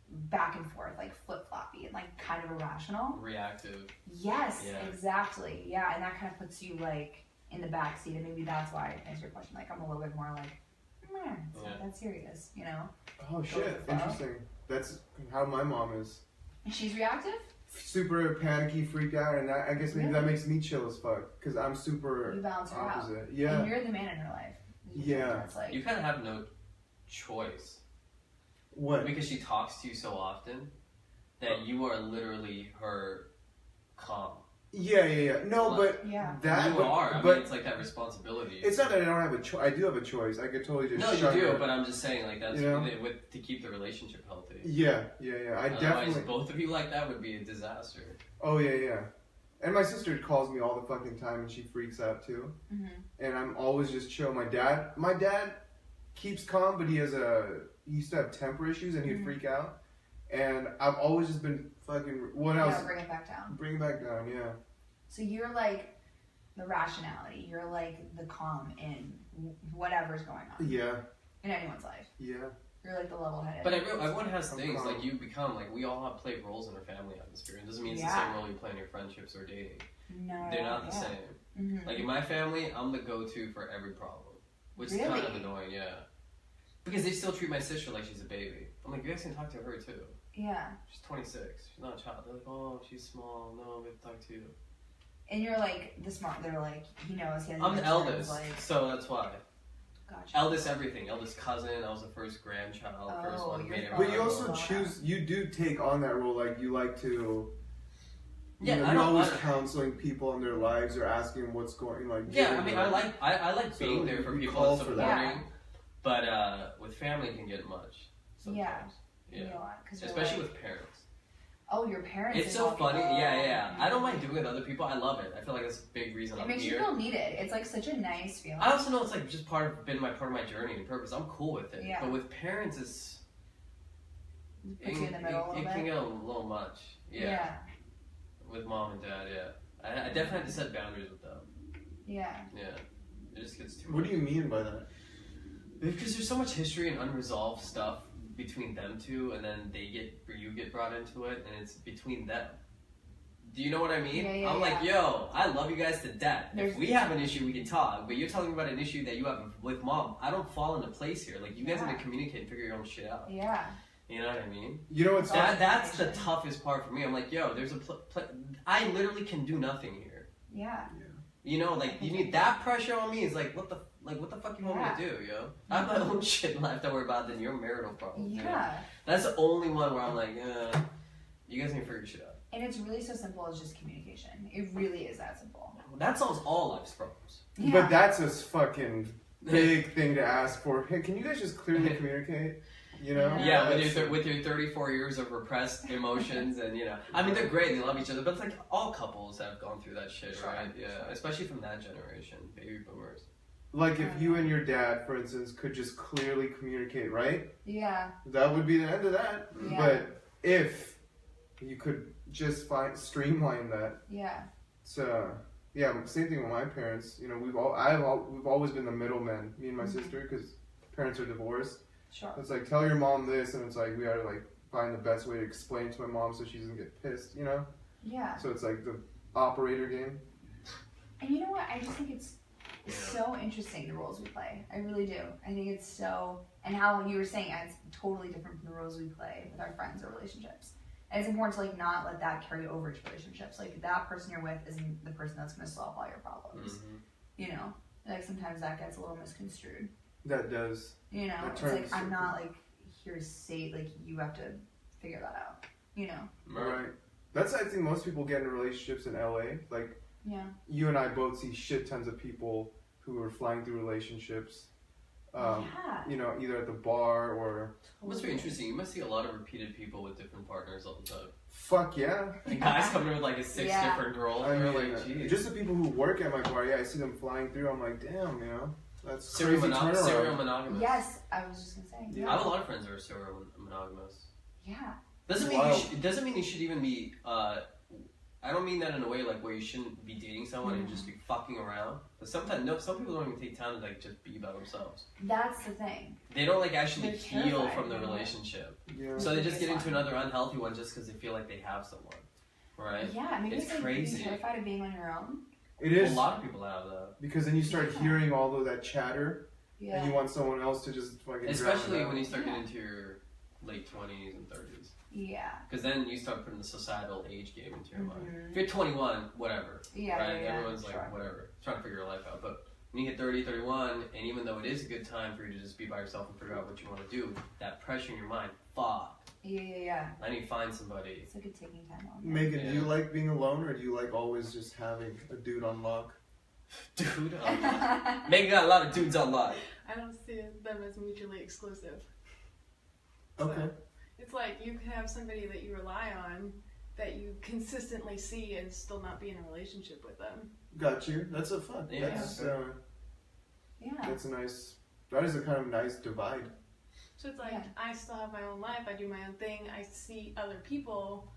back and forth, like flip-floppy and like kind of irrational. Reactive. Yes, Yeah. exactly. Yeah, and that kind of puts you like in the back seat, and maybe that's why, to answer your question, like I'm a little bit more like, it's not that serious, you know? Oh shit, interesting. That's how my mom is. And she's reactive? Super panicky, freak out, and I guess maybe that makes me chill as fuck, because I'm super You balance her out. opposite. Yeah. And you're the man in her life. Yeah. It's like, You kind of have no choice. What? Because she talks to you so often that you are literally her calm. Yeah. No, but yeah. that. You are. I But mean, it's like that responsibility. it's not that I don't have a choice. I do have a choice. I could totally just. No, you shut do. her. But I'm just saying, like that's You know? to keep the relationship healthy. Yeah. I Otherwise, definitely. both of you like that would be a disaster. Oh yeah. And my sister calls me all the fucking time, and she freaks out too. Mm-hmm. And I'm always just chill. My dad keeps calm, but he used to have temper issues, and he'd freak out. And I've always just been fucking. What else? Bring it back down. Bring it back down. Yeah. So you're like the rationality. You're like the calm in whatever's going on Yeah. in anyone's life. Yeah. You're like the level-headed. But everyone has I'm things calm. like you become like we all have play roles in our family atmosphere. It doesn't mean it's the Yeah. same role you play in your friendships or dating. No, They're not the same. Mm-hmm. Like in my family, I'm the go-to for every problem, which is kind of Really? annoying. Yeah, because they still treat my sister like she's a baby. I'm like, you guys can talk to her too. Yeah. She's 26. She's not a child. They're like, oh, she's small. No, we have to talk to you. And you're like the smart. They're like, he knows. He has I'm the insurance, eldest, Like, so that's why. gotcha. Eldest everything. Eldest cousin. I was the first grandchild. First Oh, one you're made fine. But you everyone also know. choose. You do take on that role. Like you like to. Yeah, I you're don't always want- counseling people in their lives or asking what's going. Like Yeah, giving I mean, them- I like So being there for we people call and for supporting, that. but with family it can get much. Sometimes. You know what? 'Cause you're Especially like, with parents. oh, your parents. It's so involved. funny. Oh, Yeah. I don't mind doing it with other people. I love it. I feel like that's a big reason It I'm makes here. you feel needed. It's like such a nice feeling. I also know it's like just part of my journey and purpose. I'm cool with it. Yeah. But with parents, it's It puts you in the middle a little it bit. can get a little much. Yeah. With mom and dad, yeah. I definitely have to set boundaries with them. Yeah. Yeah. It just gets too What much. do you mean by that? Because there's so much history and unresolved stuff between them two, and then you get brought into it, and it's between them. Do you know what I mean? Yeah, I'm like, yo, I love you guys to death. There's- If we have an issue, we can talk. But you're telling me about an issue that you have with mom. I don't fall into place here. Like, you guys Yeah. have to communicate and figure your own shit out. Yeah. You know what I mean? You know what's That's the communication. toughest part for me. I'm like, yo, there's I literally can do nothing here. Yeah. You know, like you need that pressure on me. Is like, what the fuck you want me to do, yo? I have my own shit in life to worry about than your marital problems. you know? Yeah. That's the only one where I'm like, you guys need to figure your shit out. And it's really so simple as just communication. It really is that simple. That solves all life's problems. Yeah. But that's a fucking big thing to ask for. Hey, can you guys just clearly communicate? You know? Yeah, That's- with your 34 years of repressed emotions, and I mean, they're great, they love each other, but it's like all couples have gone through that shit, Sure, right? Yeah, sure. especially from that generation, baby boomers. Like if you and your dad, for instance, could just clearly communicate, right? Yeah. That would be the end of that. Yeah. But if you could just streamline that, Yeah. so yeah, same thing with my parents. You know, we've always been the middlemen, me and my sister, because parents are divorced. Sure. It's like, tell your mom this, and it's like we gotta like find the best way to explain to my mom so she doesn't get pissed, you know. Yeah. So it's like the operator game. And you know what? I just think it's It's so interesting, the roles we play. I really do. I think it's so, and how you were saying, it's totally different from the roles we play with our friends or relationships. And it's important to like not let that carry over to relationships. Like that person you're with isn't the person that's going to solve all your problems. Mm-hmm. You know, like sometimes that gets a little misconstrued. That does. You know, it's like I'm not like here to say like you have to figure that out. You know. Right. That's I think most people get into relationships in LA. Like Yeah. you and I both see shit tons of people who are flying through relationships. Yeah. You know, either at the bar or. It must be interesting. You must see a lot of repeated people with different partners all the time. Fuck yeah. Like guys coming in with like six Yeah. different girls. I You're mean, like, geez. just the people who work at my bar, yeah, I see them flying through. I'm like, damn, you know, that's serial crazy turnaround. serial monogamous. Yes, I was just gonna say. Yeah. I have a lot of friends that are serial monogamous. Yeah. Doesn't mean Wow. doesn't mean you should even be. I don't mean that in a way like where you shouldn't be dating someone and just be fucking around. But sometimes some people don't even take time to like just be by themselves. That's the thing. They don't like actually They're heal terrified, from the you know? relationship. Yeah. So they just get Biggest into one. another unhealthy one just because they feel like they have someone, right? Yeah, maybe It's it's like crazy. being terrified of being on your own. It A is lot of people have that, because then you start Yeah. hearing all of that chatter, Yeah. and you want someone else to just fucking. especially drown it out. when you start Yeah. getting into your late 20s and 30s. Yeah. Because then you start putting the societal age game into your mind. Mhm. If you're 21, whatever. Yeah, right? yeah, Everyone's like, sure. whatever, trying to figure your life out. But when you hit 30, 31, and even though it is a good time for you to just be by yourself and figure out what you want to do, that pressure in your mind, fuck, Yeah. I need to find somebody. It's like a taking time on. Megan, do you Yeah. like being alone, or do you like always just having a dude on lock? Dude, Megan got a lot of dudes on lock. I don't see them as mutually exclusive. Okay. It's like you can have somebody that you rely on that you consistently see and still not be in a relationship with them. Got you. That's a fun. Yeah. Yeah. That's a nice. That is a kind of nice divide. So it's like Yeah. I still have my own life, I do my own thing, I see other people,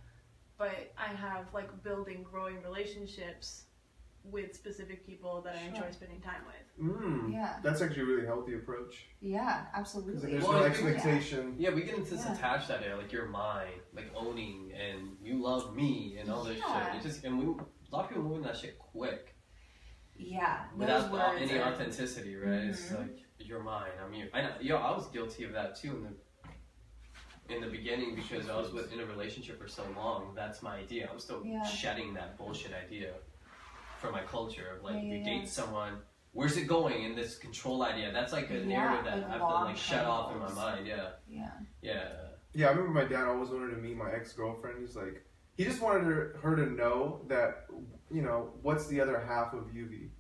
but I have like building, growing relationships with specific people that I enjoy Sure. spending time with. Yeah. That's actually a really healthy approach. Yeah, Because absolutely. there's Well, no yeah. expectation. Yeah, we get into this Yeah. attached idea, like you're mine, like owning, and you love me, and all this Yeah. shit. It just, and a lot of people move in that shit quick. Yeah. Those Without words any are- authenticity, right? It's Mhm. like you're mine, I'm you. I know, I was guilty of that too in the beginning because I was in a relationship for so long. That's my idea. I'm still Yeah. shedding that bullshit idea from my culture of like Yeah, you yeah, date yeah. someone. Where's it going in this control idea? That's like a Yeah, narrative that like I have to long like shut off in my goals. mind. Yeah, Yeah. yeah. Yeah, I remember my dad always wanted to meet my ex-girlfriend. He's like, he just wanted her to know that, you know, what's the other half of UV.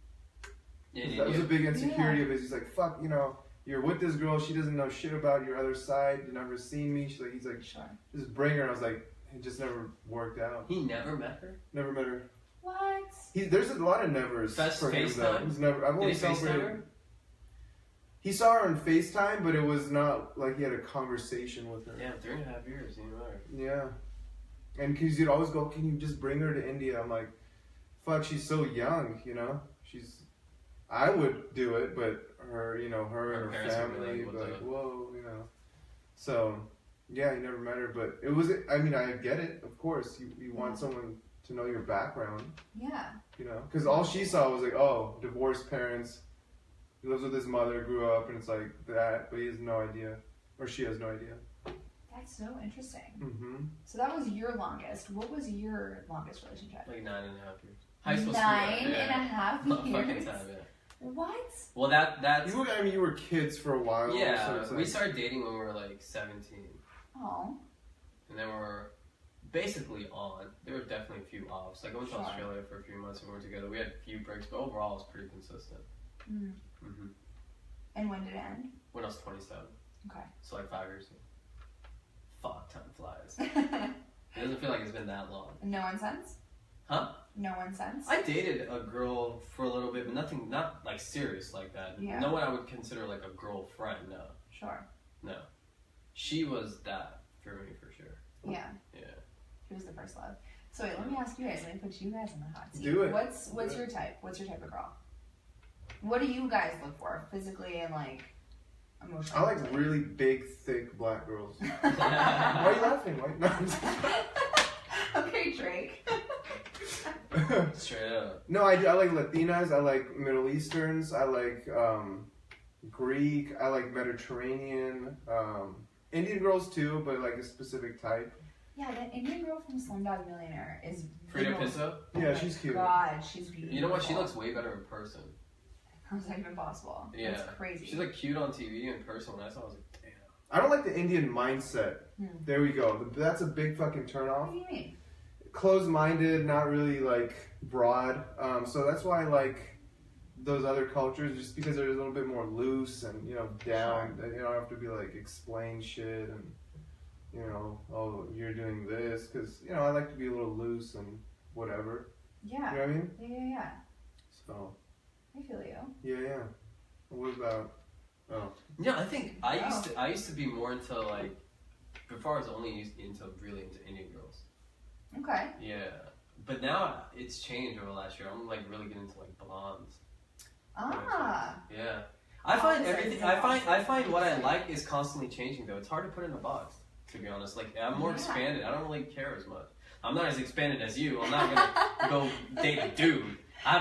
Yeah, That was a big insecurity Yeah. of his. He's like, fuck, you know, you're with this girl. She doesn't know shit about your other side. You've never seen me. He's like, Sure. just bring her. I was like, it just never worked out. He never met her. Never met her. What? There's a lot of nevers for him though. FaceTime? He's never. I've Did only he FaceTime celebrated. her? He saw her on FaceTime, but it was not like he had a conversation with her. Yeah, 3.5 years. You know her. Yeah. And because you'd always go, can you just bring her to India? I'm like, fuck, she's so young, you know? I would do it, but her, you know, her and her parents would be family like, would be what like, the- whoa, you know. So, yeah, he never met her, but it was, I mean, I get it, of course. You want someone to know your background, Yeah. you know? Because all she saw was like, oh, divorced parents, he lives with his mother, grew up, and it's like that, but he has no idea, or she has no idea. That's so interesting. Mm-hmm. So that was your longest. What was your longest relationship? Like 9.5 years. High school Nine sweetheart, yeah. and a half Fucking years. time, yeah. What? Well, that's You were kids for a while. yeah. So it's We like, started dating when we were like 17, Oh. and then we were basically on. There were definitely a few offs. Like I went to Sure. Australia for a few months and we were together. We had a few breaks, but overall it was pretty consistent. Mm. Mm-hmm. And when did it end? When I was 27, Okay. so like 5 years ago. Fuck, time flies. It doesn't feel like it's been that long. No one since? Huh? No one since? I dated a girl for a little bit, but not like serious like that. Yeah. No one I would consider like a girlfriend. No, Sure. no. She was that for me for sure. Yeah. Yeah. He was the first love. So wait, let me ask you guys. Let me put you guys in the hot seat. Do it. What's Do your type? What's your type of girl? What do you guys look for physically and like emotionally? I like really big, thick black girls. Why are you laughing? Why? No, I'm just- Okay, Drake. Straight up. No, I like Latinas. I like Middle Easterns. I like Greek. I like Mediterranean. Indian girls too, but like a specific type. Yeah, that Indian girl from Slumdog Millionaire is. Frida Pinto? Yeah, she's cute. God, she's beautiful. You know what? She looks way better in person. How's that even possible? Yeah. That's crazy. She's like cute on TV. In person, when I saw her, I was like, damn. I don't like the Indian mindset. There we go. That's a big fucking turnoff. What do you mean? Closed-minded, not really like broad. So that's why I like those other cultures, just because they're a little bit more loose and down. Sure. You don't have to be like explain shit and oh, you're doing this, because I like to be a little loose and whatever. Yeah. You know what I mean? Yeah. So. I feel you. Yeah. What about? Oh. Yeah, I think I used to be more into like, before I was only really into Indian girls. Okay. Yeah, but now it's changed over the last year. I'm like really getting into like blondes. Ah. Yeah. I find everything. I find what I like is constantly changing though. It's hard to put in a box, to be honest. Like I'm more expanded. I don't really care as much. I'm not as expanded as you. I'm not gonna go date a dude. I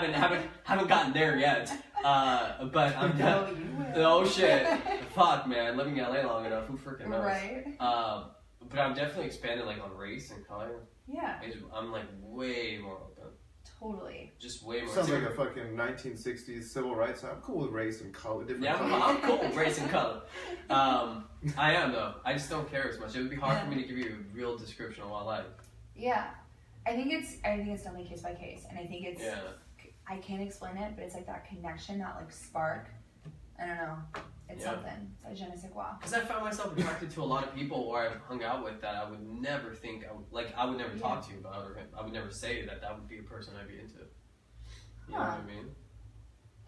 haven't gotten there yet. But I'm definitely. Oh shit! Fuck, man. Living in LA long enough. Who freaking knows? Right. But I'm definitely expanded like on race and color. Yeah. I'm like way more open. Totally. Just way more. Sounds like a fucking 1960s civil rights. I'm cool with race and color. Different colors. I'm cool with race and color. I am though. I just don't care as much. It would be hard for me to give you a real description of what I like. Yeah. I think it's definitely case by case, and I think it's. Yeah. I can't explain it, but it's like that connection, that like spark. I don't know. It's something. It's like je ne sais quoi. Because I found myself attracted to a lot of people where I've hung out with that I would never think, I would never talk to you about, or I would never say that would be a person I'd be into. You know what I mean?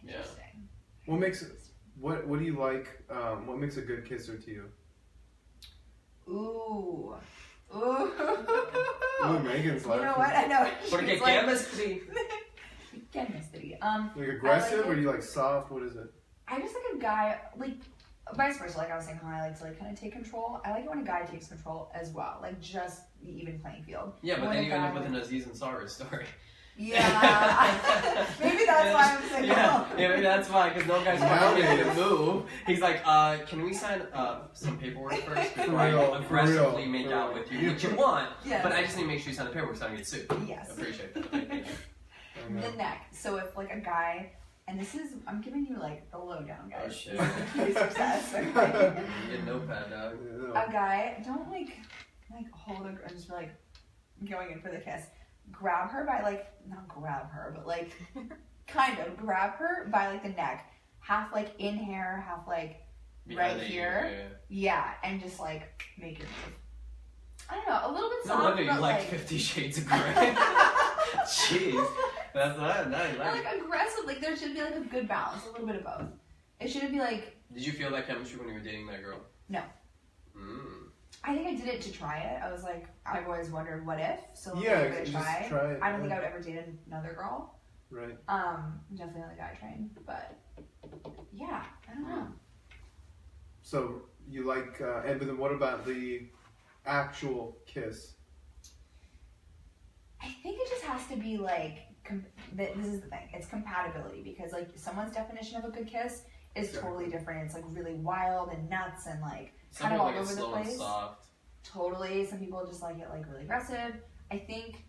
Interesting. What makes what do you like? What makes a good kisser to you? Ooh. Ooh, Megan's laughing. You know what? I know. Porque She's like, chemistry. chemistry. Like aggressive, like or do you like soft? What is it? I just like a guy, like, vice versa, like I was saying how I like to like kind of take control. I like it when a guy takes control as well, like just the even playing field. Yeah, but when then you end up guy, with an Aziz Ansari story. Yeah. Maybe that's why I'm single. Yeah, maybe that's why, because no guy's fucking ready to move. He's like, can we sign some paperwork first before I aggressively make out with you? Which you want, but I just need to make sure you sign the paperwork so I don't get sued. Yes. I appreciate that. Thank you. The neck. So if like a guy, and this is, I'm giving you like the lowdown, guys. Oh shit. The key to success. Okay? Get a notepad, dog. A guy, don't like hold her and just be like going in for the kiss. Grab her by like, not grab her, but like kind of grab her by like the neck. Half like in hair, half like Behind right here. Yeah, and just like make your move. I don't know, a little bit No soft, wonder you but like 50 Shades of Grey. Jeez. That's what I like. Like aggressive, like there should be like a good balance, a little bit of both. It shouldn't be like. Did you feel that chemistry when you were dating that girl? No. Mm. I think I did it to try it. I was like, I've always wondered what if, so let's Yeah, give it a just try. try it. I don't think I would ever date another girl. Right. Definitely on the guy train, but yeah, I don't know. So you like, and but then what about the actual kiss? I think it just has to be like, this is the thing, it's compatibility, because like someone's definition of a good kiss is totally different. It's like really wild and nuts and like kind of all over the place. And soft. Totally. Some people just like it like really aggressive. I think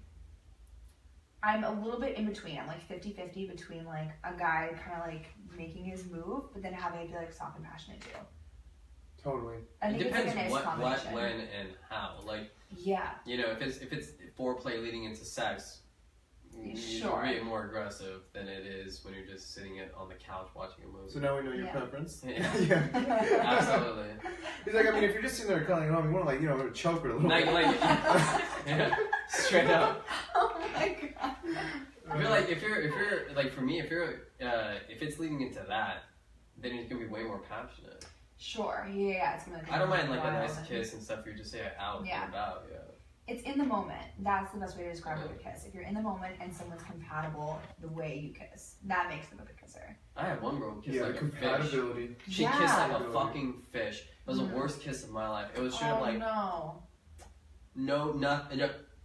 I'm a little bit in between. I'm like 50-50 between like a guy kind of like making his move, but then having it be like soft and passionate too. Totally. I think It it's like depends a nice what, combination. when, and how. Like, Yeah. you know, if it's foreplay leading into sex, Sure. You're way more aggressive than it is when you're just sitting on the couch watching a movie. So now we know your Yeah. preference. Yeah. Yeah. Absolutely. He's like, I mean, if you're just sitting there calling home, you want to like, choke her a little Like, bit. yeah, straight up. Oh my god. I feel like if you're like, for me, if it's leading into that, then it's gonna be way more passionate. Sure. Yeah. It's gonna. I don't mind like a wild nice and- kiss and stuff. You're just out Yeah. and about. Yeah. It's in the moment. That's the best way to describe a good kiss. If you're in the moment and someone's compatible the way you kiss, that makes them a good kisser. I had one girl kiss Yeah, like the a fish. compatibility. She Yeah. kissed like a fucking fish. It was the Mhm. worst kiss of my life. It was straight up like no. no, not.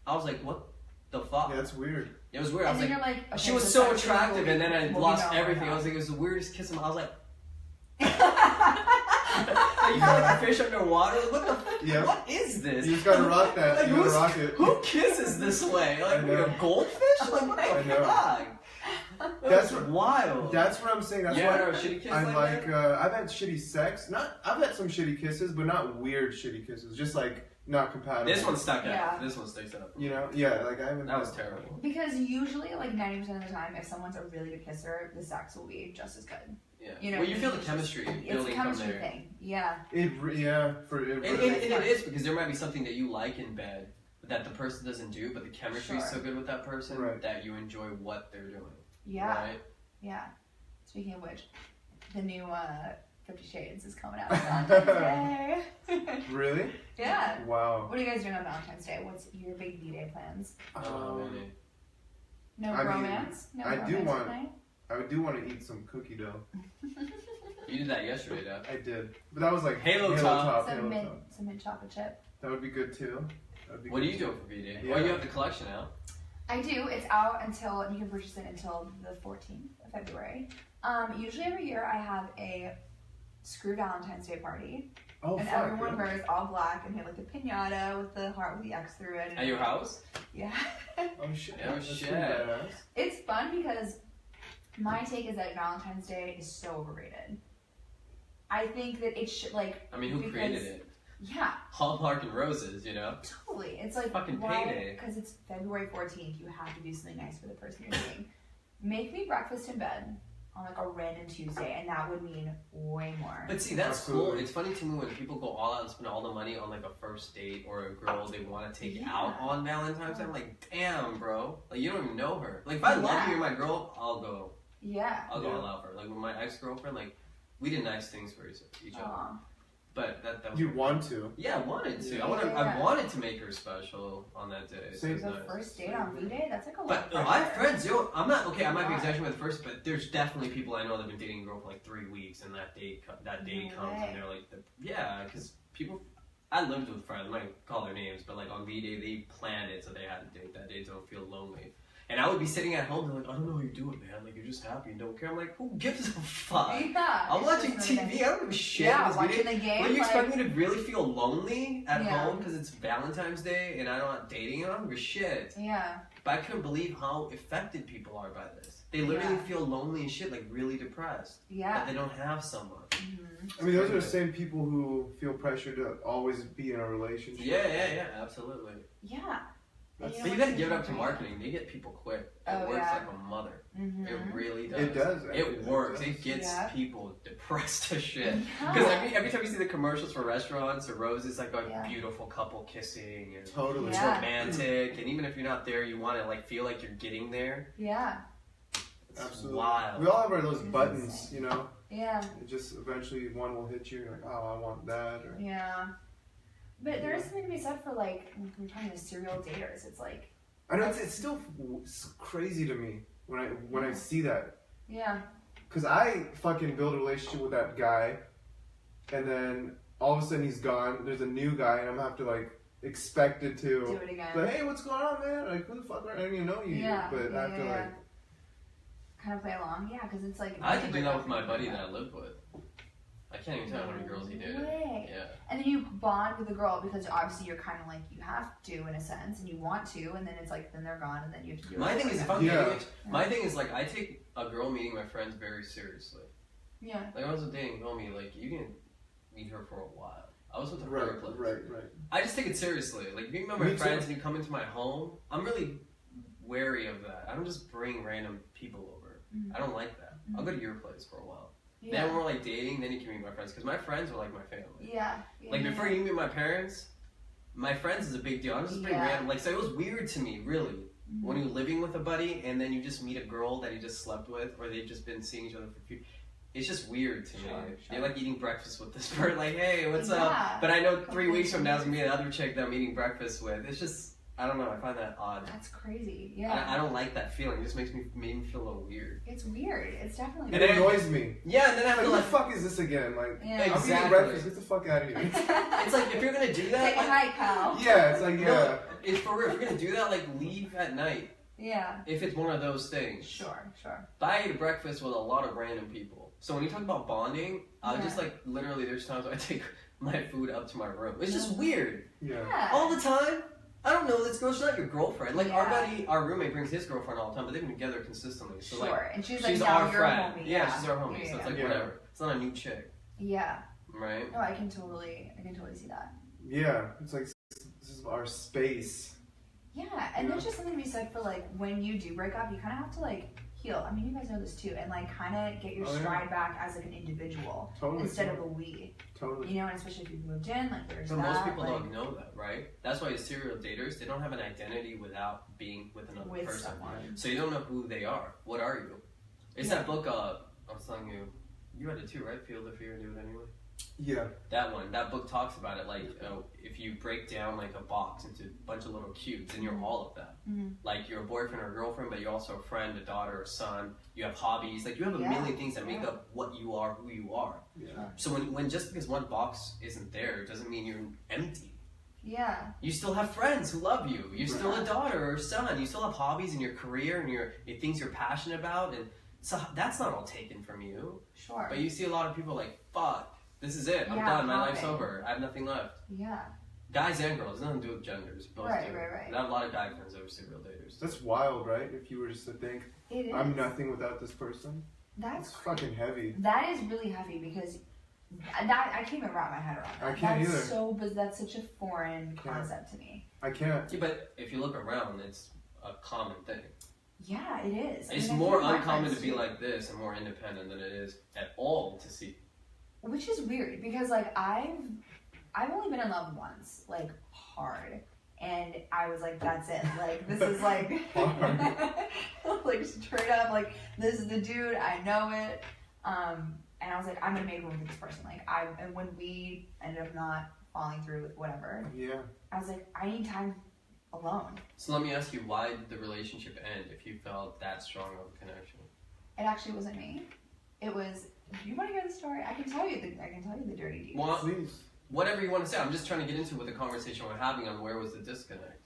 I was like, what the fuck? Yeah, that's weird. It was weird. I was like, you're like, okay, she was this so actually attractive, will and then I be- will be lost known right everything. now. I was like, it was the weirdest kiss. I was like, like, you feel like a fish underwater. Like, Yeah. what is this? You just gotta rock that. Like, You gotta rock it. who kisses this way? Like I know. a goldfish? Like what I the know. fuck? That's That's what- wild. That's what I'm saying. That's yeah, why no, shitty kiss I like like. that? I've had shitty sex. I've had some shitty kisses, but not weird shitty kisses. Just like not compatible. This one stuck out. Yeah. This one sticks out. You know? Yeah. Like I haven't. That was terrible. Because usually, like 90% of the time, if someone's a really good kisser, the sex will be just as good. Yeah. You know, well, you feel the it's chemistry It's a building from chemistry there. thing. Yeah. Yeah. For it. And it is because there might be something that you like in bed that the person doesn't do, but the chemistry is Sure. so good with that person Right. that you enjoy what they're doing. Yeah. Right? Yeah. Speaking of which, the new 50 Shades is coming out on Valentine's Day. Really? Yeah. Wow. What are you guys doing on Valentine's Day? What's your big D-Day plans? Really. No I mean, romance? No I do romance want- tonight? I do want to eat some cookie dough. You did that yesterday, Dad. I did, but that was like Halo top. Some Halo mint, top. some mint chocolate chip. That would be good too. That'd be What are good you too. doing for V-Day? Yeah. Well, you have the collection out. I do. It's out until, you can purchase it until the 14th of February. Usually every year I have a Screw Valentine's Day party. Oh And fuck. everyone yeah. wears all black and you have like the pinata with the heart with the X through it. And At your house? Yeah. Oh shit. Oh, That's shit. pretty badass. It's fun because my take is that Valentine's Day is so overrated. I think that it should, like, I mean, who Because- created it? yeah, Hallmark and roses, you know? totally. It's like, Fucking payday. Because it's February 14th, you have to do something nice for the person you're dating. Make me breakfast in bed on like a random Tuesday, and that would mean way more. But see, that's Absolutely. cool. It's funny to me when people go all out and spend all the money on like a first date or a girl they want to take Yeah. out on Valentine's Day. I'm like, damn, bro. Like, you don't even know her. Like, if I love Yeah. you, you're my girl, I'll go. Yeah. I'll go Yeah. all out for her. Like, with my ex-girlfriend, like, we did nice things for each other. Aw. But that was You want to? Yeah, I wanted to. Yeah. I wanted to make her special on that day. So Same. it's The nice. first date on V-Day? That's like a lot But of I have pressure. friends, yo. I'm not okay. I might be Why? exaggerating with the first, but there's definitely people I know that've been dating a girl for like 3 weeks, and that date No comes, way. and they're like, yeah, because people. I lived with friends. I might call their names, but like on V-Day, they planned it so they had to date that day, so don't feel lonely. And I would be sitting at home, and like, I don't know how you do it, man. Like, you're just happy and don't care. I'm like, who gives a fuck? Yeah. I'm it's watching just TV. another- I don't give a shit. Yeah, This watching video- the game. What, you like, expect me to really feel lonely at Yeah. home because it's Valentine's Day and I'm not dating? I don't give a shit. Yeah. But I couldn't believe how affected people are by this. They literally Yeah. feel lonely and shit, like really depressed. Yeah. That they don't have someone. Mhm. I mean, those are the same people who feel pressure to always be in a relationship. Yeah, absolutely. Yeah. And That's- But you know gotta what's give it up to great? marketing. They get people quick. It Oh, works yeah. like a mother. Mhm. It really does. It does. It works. does. It gets Yeah. people depressed as shit. Yeah. Because every time you see the commercials for restaurants or roses, like a Yeah. beautiful couple kissing and Totally. it's Yeah. romantic, and even if you're not there, you want to like feel like you're getting there. Yeah. It's Absolutely. wild. We all have our those It's buttons, insane. you know. Yeah. It just eventually one will hit you. You're like, oh, I want that. Or Yeah. But there is something to be said for like we're talking to serial daters. It's like I know it's still crazy to me when I see that. yeah. Cause I fucking build a relationship with that guy, and then all of a sudden he's gone. There's a new guy, and I'm gonna have to like expected Do to. it again. Like, hey, what's going on, man? Like, who the fuck? I don't even know you. Yeah, But yeah, I have to yeah, like. Kind of play along. Yeah, because it's like I had to do that with my buddy that I lived with. I can't even tell how many girls he dated. Way. Yeah. And then you bond with the girl because obviously you're kind of like you have to in a sense, and you want to, and then it's like then they're gone, and then you have to do it. My all thing is, if again. I'm Yeah. dating, my thing is like I take a girl meeting my friends very seriously. Yeah. Like I was dating homie, like you can meet her for a while. I was with her Right, for a place. right. I just take it seriously. Like, if you meet my Me too. friends and you come into my home, I'm really wary of that. I don't just bring random people over. Mhm. I don't like that. I'll go to your place for a while. Then Yeah. when we're like dating, then you can meet my friends. Because my friends are like my family. Yeah. Like, before you meet my parents, my friends is a big deal. I don't just bring Yeah. random. Like, so it was weird to me, really. Mhm. When you're living with a buddy and then you just meet a girl that you just slept with or they've just been seeing each other for a few. It's just weird to me. Sure. You're like eating breakfast with this person, like, hey, what's Yeah. up? But I know 3 weeks from now is gonna be another chick that I'm eating breakfast with. It's just, I don't know. I find that odd. That's crazy. Yeah. I don't like that feeling. It just made me feel a little weird. It's weird. It's definitely And It then- annoys me. Yeah, and then I Like, feel who the like fuck is this again? Like, Yeah. I'm eating Exactly. breakfast. Get the fuck out of here. it's like if you're gonna do that, Take a like, hike, Kyle. Yeah, it's like, yeah. no, it's for real. If you're gonna do that, like leave at night. Yeah. If it's one of those things. Sure. But I ate breakfast with a lot of random people. So when you talk about bonding, I just like literally there's times where I take my food up to my room. It's just weird. Yeah. All the time. I don't know this girl. She's not your girlfriend. Like our roommate brings his girlfriend all the time, but they've been together consistently. So like, and she's our now friend. Homie. Yeah, she's our homie. So it's like whatever. It's not a new chick. Yeah. Right. No, I can totally see that. Yeah, it's like this is our space. Yeah, and there's just something to be said for like when you do break up, you kind of have to like heal. I mean, you guys know this too, and like kind of get your stride back as like an individual instead of a we. Totally. You know, and especially if you've moved in, like there's but that. most people like, don't know that, right? That's why serial daters, they don't have an identity without being with another person. Someone. So you don't know who they are. What are you? It's that book. I was telling you, you read it too, right? Feel the Fear and Do It Anyway. Yeah. That one. That book talks about it. Like, if you break down like a box into a bunch of little cubes, and you're all of that. Mm-hmm. Like you're a boyfriend or a girlfriend, but you're also a friend, a daughter, a son. You have hobbies. Like you have a million things that make up what you are, who you are. Yeah. So when just because one box isn't there, doesn't mean you're empty. Yeah. You still have friends who love you. You're still a daughter or son. You still have hobbies in your career and your things you're passionate about, and so that's not all taken from you. Sure. But you see a lot of people like, fuck, this is it. I'm done. My life's over. I have nothing left. Yeah. Guys and girls, nothing to do with genders. Both Right. do. I have a lot of guy friends that are serial daters. That's wild, right? If you were just to think, It is. I'm nothing without this person. That's fucking heavy. That is really heavy because that I can't even wrap my head around that. I can't that's either. But that's such a foreign concept to me. I can't. Yeah, but if you look around, it's a common thing. Yeah, it is. It's I mean, more uncommon to be like this and more independent than it is at all to see. Which is weird because like I've only been in love once, like hard. And I was like, that's it. Like, this is like, like straight up, like, this is the dude, I know it. And I was like, I'm gonna make room for this person. Like, and when we ended up not falling through with whatever, I was like, I need time alone. So let me ask you, why did the relationship end if you felt that strong of a connection? It actually wasn't me. It was, do you want to hear the story? I can tell you the dirty deeds. Well, please. Whatever you want to say. I'm just trying to get into what the conversation we're having on where was the disconnect.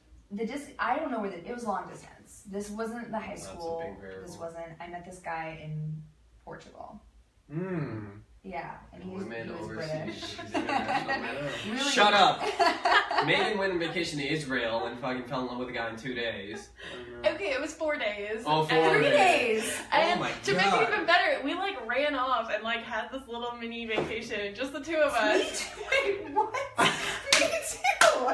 I don't know where it was long distance. This wasn't the high school. That's a big variable. This wasn't. I met this guy in Portugal. Yeah, and he was British. Really? Shut up. Megan went on vacation to Israel and fucking fell in love with a guy in 2 days. Okay, it was 4 days. Oh, 3 days. Oh my to make God. it even better, we like ran off and like had this little mini vacation, just the two of us. Wait, what? Me too.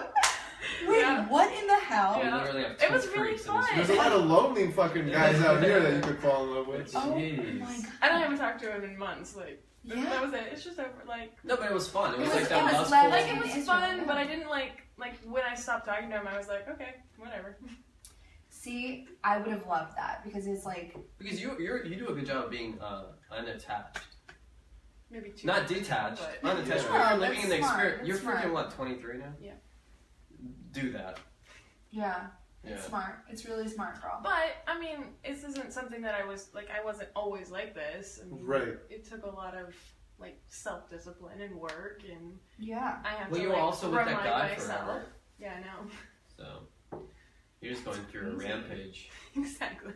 Wait, what in the hell? We literally have It was two really freaks in fun. this There's a lot of lonely fucking guys out here that you could fall in love with. Oh Jeez. my God. And I haven't talked to him in months. Like that was it. It's just over. Like No, but it was fun. It was It like was- that it was lustful. like- it was Israel, fun, yeah. but I didn't like when I stopped talking to him. I was like, okay, whatever. See, I would have loved that because it's like Because you do a good job of being unattached. Maybe too. Not detached. But Unattached. Yeah, You're living in the that's smart, experience. You're that's freaking smart. what, 23 now? Yeah. Do that. yeah, Yeah. it's smart. It's really smart, girl. But I mean, this isn't something that I wasn't always like this. I mean, Right. It took a lot of like self-discipline and work, and Yeah. I have Well, to you were like also with that remind guy myself. forever. Yeah, I know. So you're just going through a rampage. Exactly.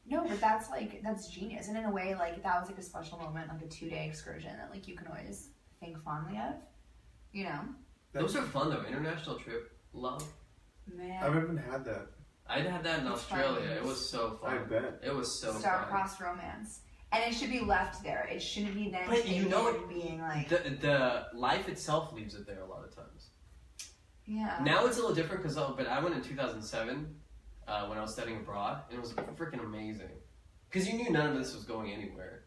No, but that's genius. And in a way, like that was like a special moment, like a 2-day excursion that like you can always think fondly of. You know? Those are fun though. International trip love. Man. I haven't had that. I had that in It's Australia. fun. It was so fun. I bet. It was so fun. Star-crossed romance. And it should be left there. It shouldn't be then But you taken know and being like The life itself leaves it there a lot of times. yeah. Now it's a little different because but I went in 2007 when I was studying abroad, and it was freaking amazing. Because you knew none of this was going anywhere,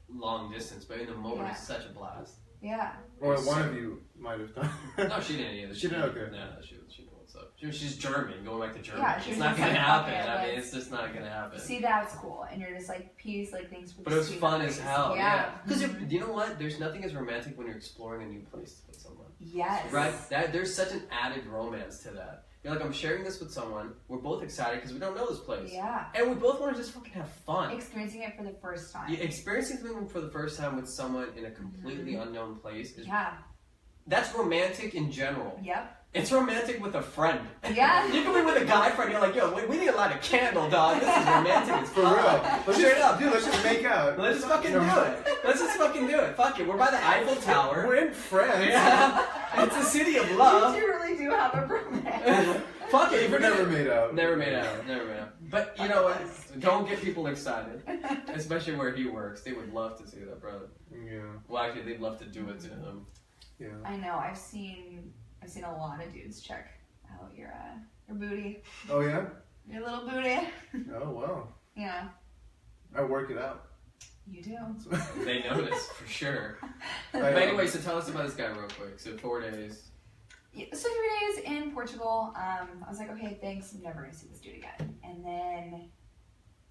long distance. But in the moment, it's such a blast. Yeah. Or one of you might have done. No, she didn't either. She didn't? Okay. No, she knew what's up. She's German, going back to Germany. Yeah, she it's was not just gonna like, happen. okay, I mean, let's- it's just not gonna happen. See, that's cool. And you're just like, peace, like, thanks for the But it was sweet fun as memories. hell. Yeah. Because Mhm. you know what? There's nothing as romantic when you're exploring a new place with someone. Yes. Right? There's such an added romance to that. You're like, I'm sharing this with someone. We're both excited because we don't know this place. Yeah. And we both want to just fucking have fun. Experiencing it for the first time. Experiencing something for the first time with someone in a completely unknown place is Yeah. That's romantic in general. Yep. It's romantic with a friend. Yeah. You can be with a guy friend, you're like, yo, we need to light a candle, dog. This is romantic as For fuck. real. Let's Straight just, up. dude, let's just make out. Let's just fucking do it. Let's just fucking do it. Fuck it. We're by the Eiffel Tower. We're in France. Yeah. It's a city of love. You really do have a romance. Fuck it. If We're you're never made out. Never made out. Never made out. But you know what? Don't get people excited. Especially where he works. They would love to see that, brother. Yeah. Well, actually, they'd love to do it to him. Yeah. I know. I've seen a lot of dudes check out your booty, Oh yeah. your little booty. Oh wow. Yeah, I work it out. you do. They notice, for sure. I, But anyway, so tell us about this guy real quick. So 4 days. Yeah, so 3 days in Portugal. I was like, okay, thanks. I'm never gonna see this dude again. And then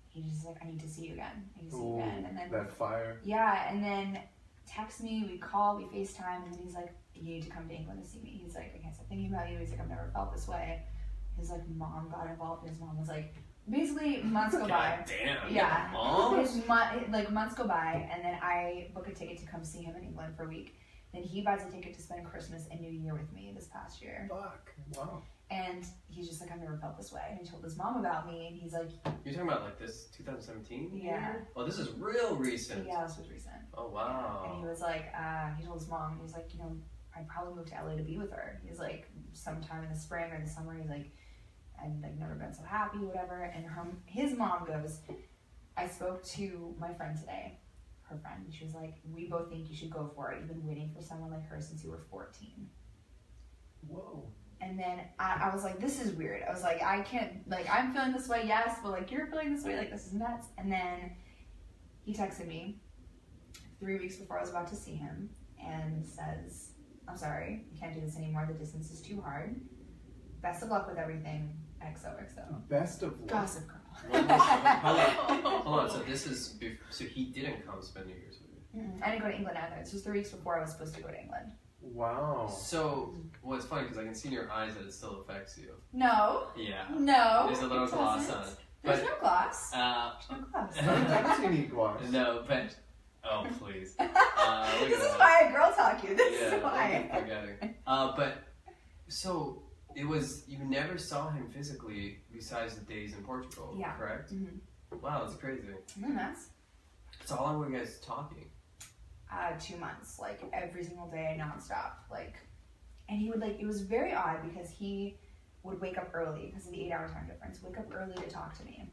he just like, I need to see you again. I need to see you again. And then that fire. yeah, and then text me. We call. We FaceTime. And then he's like, you need to come to England to see me. He's like, I can't stop thinking about you. He's like, I've never felt this way. His like mom got involved. And his mom was like, basically months go by. God damn. Yeah. Mom? Like months go by, and then I book a ticket to come see him in England for a week. Then he buys a ticket to spend Christmas and New Year with me this past year. Fuck. Wow. And he's just like, I've never felt this way. And he told his mom about me, and he's like, You're talking about like this 2017? yeah. Oh, this is real recent. Yeah, this was recent. Oh, wow. And he was like, he told his mom, he was like, you know, I'd probably move to LA to be with her. He's like, sometime in the spring or the summer, he's like, I've like never been so happy, whatever. And his mom goes, I spoke to my friend today, her friend, and she was like, we both think you should go for it. You've been waiting for someone like her since you were 14. Whoa. And then I was like, this is weird. I was like, I can't, like, I'm feeling this way, yes, but like, you're feeling this way, like, this is nuts. And then he texted me 3 weeks before I was about to see him and says, I'm sorry, I can't do this anymore. The distance is too hard. Best of luck with everything. XOXO. Best of luck. Gossip Girl. Hold on. So this is, so he didn't come spend New Year's with you. I didn't go to England either. This was 3 weeks before I was supposed to go to England. Wow. So, well, it's funny because I can see in your eyes that it still affects you. No. Yeah. No. There's a little it gloss doesn't. on it. There's But, no gloss. uh, There's no gloss. I haven't seen any gloss. no, but, oh, please. Look This at is that. why I girl talk you. This Yeah, is why. I'm forgetting. But, so, it was, you never saw him physically besides the days in Portugal, Yeah. correct? Mhm. Wow, that's crazy. That's So how long were you guys talking? 2 months, like every single day, nonstop. Like, and he would like, it was very odd because he would wake up early because of the 8-hour time difference. Wake up early to talk to me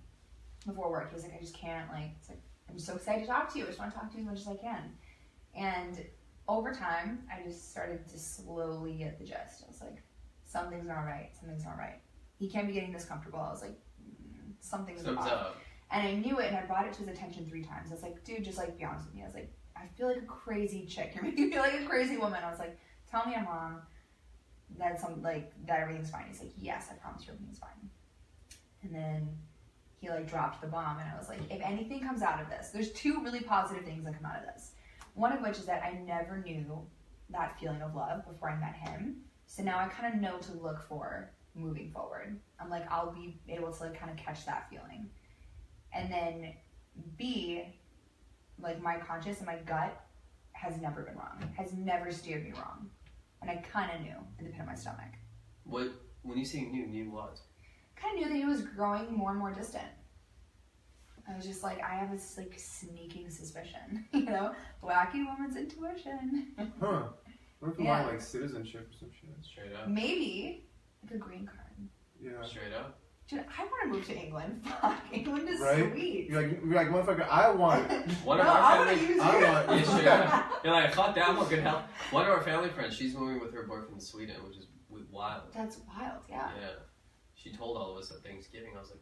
before work. He was like, I just can't. Like, it's like I'm so excited to talk to you. I just want to talk to you as much as I can. And over time, I just started to slowly get the gist. I was like, something's not right. Something's not right. He can't be getting this comfortable. I was like, something's Thumbs off. up. And I knew it, and I brought it to his attention 3 times. I was like, dude, just like be honest with me. I was like, I feel like a crazy chick. You're making me feel like a crazy woman. I was like, tell me I'm wrong. That everything's fine. He's like, yes, I promise you everything's fine. And then he like dropped the bomb, and I was like, if anything comes out of this, there's 2 really positive things that come out of this. One of which is that I never knew that feeling of love before I met him. So now I kind of know to look for moving forward. I'm like, I'll be able to like kind of catch that feeling. And then B, like my conscience and my gut has never been wrong, has never steered me wrong. And I kind of knew in the pit of my stomach. What, when you say knew what? Kind of knew that he was growing more and more distant. I was just like, I have this like sneaking suspicion, you know, wacky woman's intuition. Huh. What if we Yeah. want like citizenship or some shit? Straight up. Maybe like a green card. Yeah. Straight up. Dude, I want to move to England. Fuck, England is Right? sweet. You're like, motherfucker, I want it. One of No, our I want to family, use I you. want- yeah, straight up. You're like, fuck that, I'm a good help. One of our family friends, she's moving with her boyfriend to Sweden, which is wild. That's wild, yeah. Yeah. She told all of us at Thanksgiving. I was like,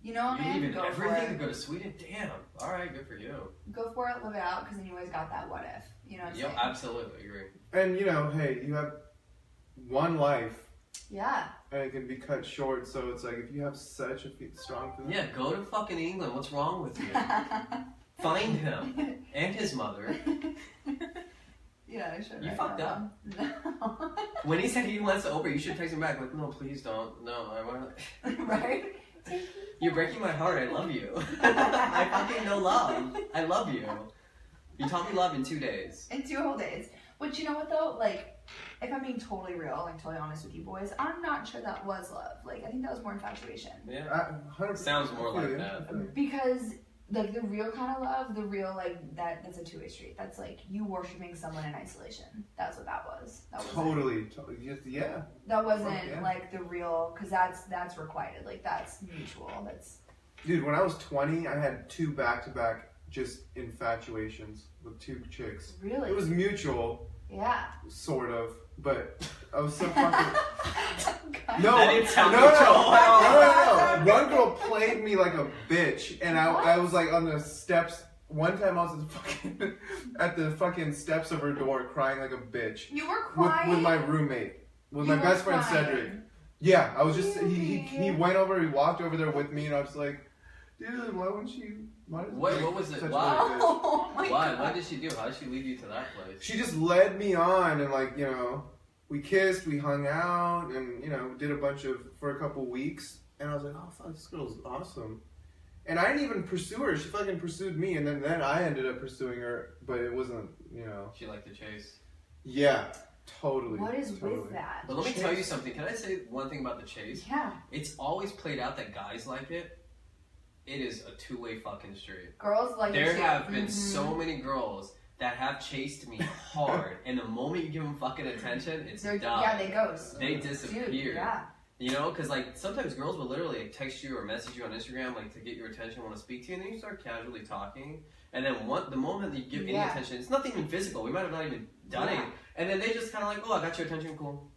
You know what, you man? leaving Go for everything to it. go to Sweden? Damn. All right, good for you. Go for it, live it out, because then you always got that what if. You know what I'm Yep, saying? absolutely agree. And you know, hey, you have one life, Yeah. and it can be cut short. So it's like if you have such a strong feeling. Yeah, go to fucking England. What's wrong with you? Find him and his mother. Yeah, I should. You write fucked that up. down. When he said he wants to over, you should text him back like, no, please don't. No, I want to. Right? You're breaking my heart. I love you. I fucking know love. I love you. You taught me love in 2 days. In 2 whole days. Which, you know what though, like, if I'm being totally real, like totally honest with you boys, I'm not sure that was love. Like, I think that was more infatuation. Yeah. 100%. Sounds more like that. Because, like, the real kind of love, the real, like, that's a two-way street. That's, like, you worshiping someone in isolation. That's what that was. That Totally. Yeah. That wasn't, Yeah. like, the real, because that's requited. Like, that's mutual. That's... Dude, when I was 20, I had 2 back-to-back just infatuations with 2 chicks. Really? It was mutual, Yeah. sort of, but I was so fucking... God. No, That didn't sound no. mutual. One girl played me like a bitch, and I was like on the steps. One time I was at the fucking steps of her door crying like a bitch. You were crying? With my roommate, with You my were best friend crying? Cedric. Yeah, I was just, Really? he went over, he walked over there with me, and I was like, dude, why wouldn't she, What was it? such a Why? bitch? Oh my Why? God. What did she do? How did she lead you to that place? She just led me on, and like, you know, we kissed, we hung out, and, you know, did a bunch of, for a couple weeks, and I was like, oh, fuck, this girl's awesome. And I didn't even pursue her, she fucking pursued me, and then I ended up pursuing her, but it wasn't, you know. She liked to chase. Yeah, totally. What is totally. with that? But let me tell you something. Can I say one thing about the chase? Yeah. It's always played out that guys like it. It is a two-way fucking street. Girls like There it too. have been Mhm. so many girls that have chased me hard, and the moment you give them fucking attention, it's done. Yeah, they ghost. They disappear. Dude, yeah. You know, because like sometimes girls will literally like, text you or message you on Instagram like to get your attention, want to speak to you, and then you start casually talking, and then the moment that you give any Yeah. attention, it's nothing even physical. We might have not even done Yeah. it, and then they just kind of like, oh, I got your attention, cool.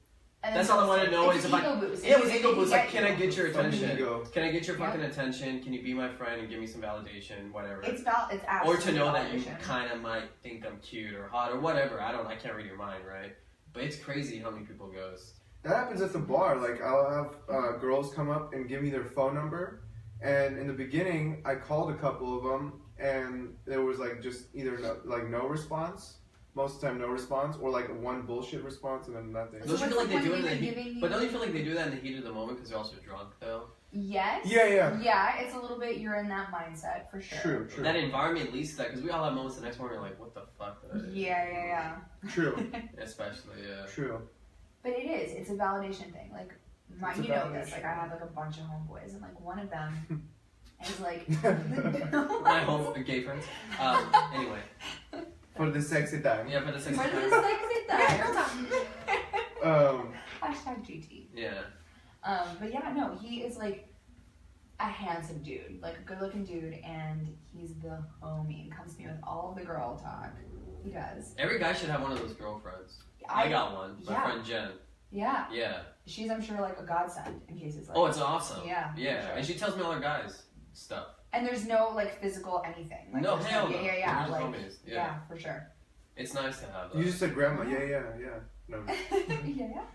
And That's then all I want to know it's is if I. ego boost. Yeah, it was They ego boost. Like, get can I you. get your Fucking attention? ego. Can I get your fucking attention? Can you be my friend and give me some validation? Whatever. It's or absolutely to know that you validation. kind of might think I'm cute or hot or whatever. I can't read your mind, right? But it's crazy how many people ghost. That happens at the bar. Like, I'll have girls come up and give me their phone number. And in the beginning, I called a couple of them, and there was, like, just either no response. Most of the time, no response. Or, like, one bullshit response and then nothing. So Don't you feel like what's they the do it in point the of even heat? giving But don't you- you feel like they do that in the heat of the moment because they're also drunk, though? Yes. Yeah. Yeah, it's a little bit, you're in that mindset, for sure. True. That environment leads to that because we all have moments the next morning we're like, what the fuck did I do? Yeah. True. Especially, yeah. True. But it is. It's a validation thing. Like, It's a you know this. validation. Like, I have like a bunch of homeboys, and like one of them is like. My home gay friends. Anyway. For the sexy time. Yeah, but it's like. What is this sexy time? Hashtag GT. Yeah. But yeah, no, he is like a handsome dude, like a good-looking dude, and he's the homie. And comes to me with all of the girl talk. He does. Every guy should have one of those girlfriends. I got one. My Yeah. friend Jen. Yeah. Yeah. She's, I'm sure, like a godsend in case it's like. Oh, it's awesome. Yeah. Yeah. for sure. And she tells me all her guys stuff. And there's no like physical anything. Like, No, there's hell no. Yeah. We're just Like, homies. Yeah. yeah, for sure. It's nice to have that. You just said grandma. Yeah. No.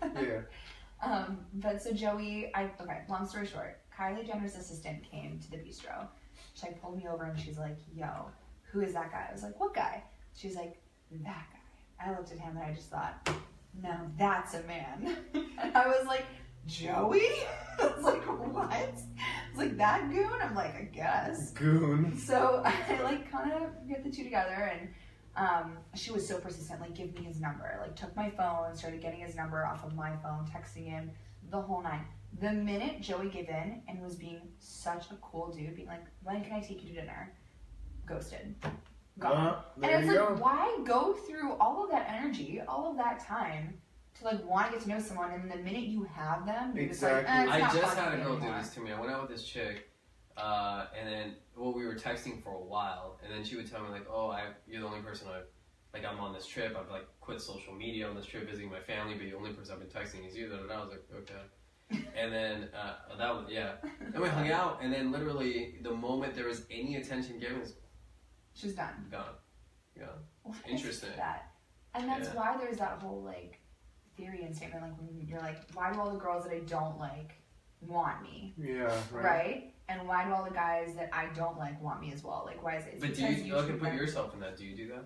Yeah. But so Joey, okay, long story short, Kylie Jenner's assistant came to the bistro. She like pulled me over and she's like, yo, who is that guy? I was like, what guy? She's like, that guy. I looked at him and I just thought, now that's a man. And I was like, Joey? I was like, what? It's like, that goon? I'm like, I guess. Goon. So I like kind of get the two together, and she was so persistent, like give me his number, like took my phone, started getting his number off of my phone, texting him, the whole nine. The minute Joey gave in and was being such a cool dude, being like, when can I take you to dinner? Ghosted. Gone. And There it's you like, go. why go through all of that energy, all of that time to like want to get to know someone, and the minute you have them, you're Exactly. just like, it's I not just fun had a girl do anymore. this to me. I went out with this chick, and then we were texting for a while, and then she would tell me like, "Oh, you're the only person I'm on this trip. I've like quit social media on this trip, visiting my family, but the only person I've been texting is you." And I was like, "Okay." And then that was Then we hung out, and then literally the moment there was any attention given, it's She's done. gone. Gone. What is Interesting. that? And that's Yeah. why there's that whole like theory and statement, like when you're like, why do all the girls that I don't like want me, Yeah. right? And why do all the guys that I don't like want me as well? Like, why is it? It's But do because you okay? treat Put them- yourself in that. Do you do that?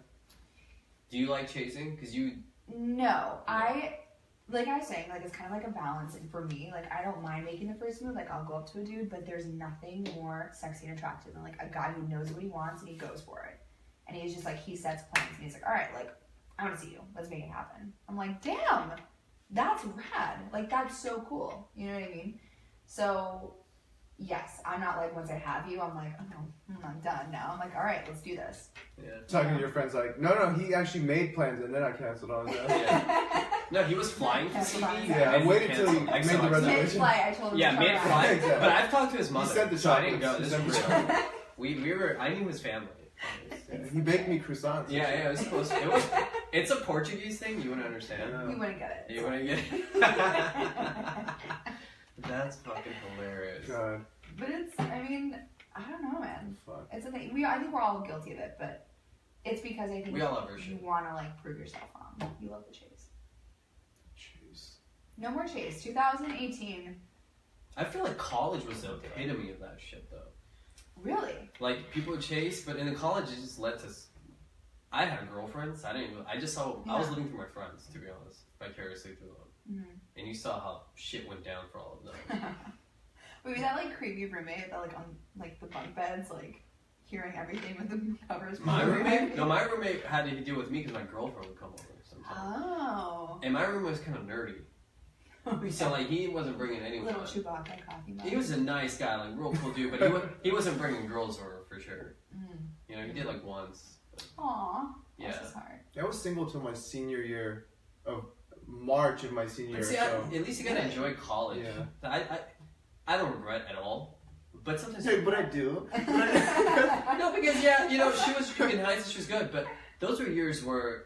Do you like chasing? Because you. No, like I was saying, like it's kind of like a balance. And for me, like I don't mind making the first move. Like I'll go up to a dude, but there's nothing more sexy and attractive than like a guy who knows what he wants and he goes for it. And he's just like, he sets plans and he's like, all right, like I want to see you. Let's make it happen. I'm like, damn, that's rad. Like, that's so cool. You know what I mean? So, yes, I'm not like, once I have you, I'm like, oh no, I'm done now. I'm like, all right, let's do this. Yeah. Talking to your friends like, no, he actually made plans and then I canceled on his ass. Yeah. No, he was flying to see me. Yeah, I and waited till he canceled. made the Excellent. reservation. Mid-flight, I told him Yeah, to turn mid-flight. around. Exactly. But I've talked to his He mother, sent the so I didn't go. chocolates. This He was sent the we were. I knew his family. Yeah, he baked me croissants. Yeah, it was supposed to. It's a Portuguese thing. You wouldn't understand. Yeah. You wouldn't get it. You wouldn't get it. That's fucking hilarious. God, But it's, I mean, I don't know, man. fuck. It's a thing. I think we're all guilty of it, but it's because I think We all have our you shit. want to, like, prove yourself wrong. You love the chase. Jeez. No more chase. 2018. I feel like college was the epitome of that shit, though. Really? Like people would chase, but in the college it just led to. I had girlfriends. I didn't. I just saw. I was Yeah. living through my friends, to be honest, vicariously through them. Mm-hmm. And you saw how shit went down for all of them. Wait, was that like creepy roommate that like on like the bunk beds, like hearing everything with the covers? My pulled? roommate? No, my roommate had to deal with me because my girlfriend would come over sometimes. Oh. And my roommate was kind of nerdy. So like he wasn't bringing anyone. Little Chewbacca coffee mug. He was a nice guy, like real cool dude, but he wasn't bringing girls over for sure. Mm. You know, he did like once. But, Aw. yeah. That's his heart. I was single till my senior year of March of my senior But year. see, So. at least you gotta enjoy college. Yeah. I don't regret at all. But sometimes. Hey, but I do. No, because you know, she was in high school, she was good, but those were years where,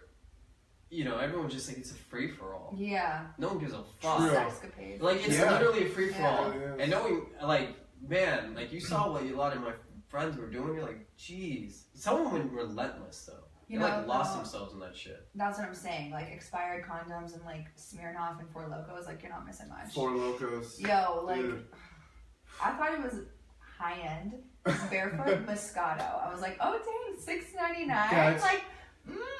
you know, everyone just like it's a free for all. Yeah. No one gives a fuck. True. Sexcapade. Like it's Yeah. literally a free for all. Yeah. And knowing, like, man, like you saw what a lot of my friends were doing. You're like, jeez. Some of them were relentless though. They You like know, lost though, themselves in that shit. That's what I'm saying. Like expired condoms and like Smirnoff and Four Locos. Like you're not missing much. Four Locos. Yo, like Dude. I thought it was high end. Barefoot Moscato. I was like, oh dang, $6.99. Yeah, it's- Like,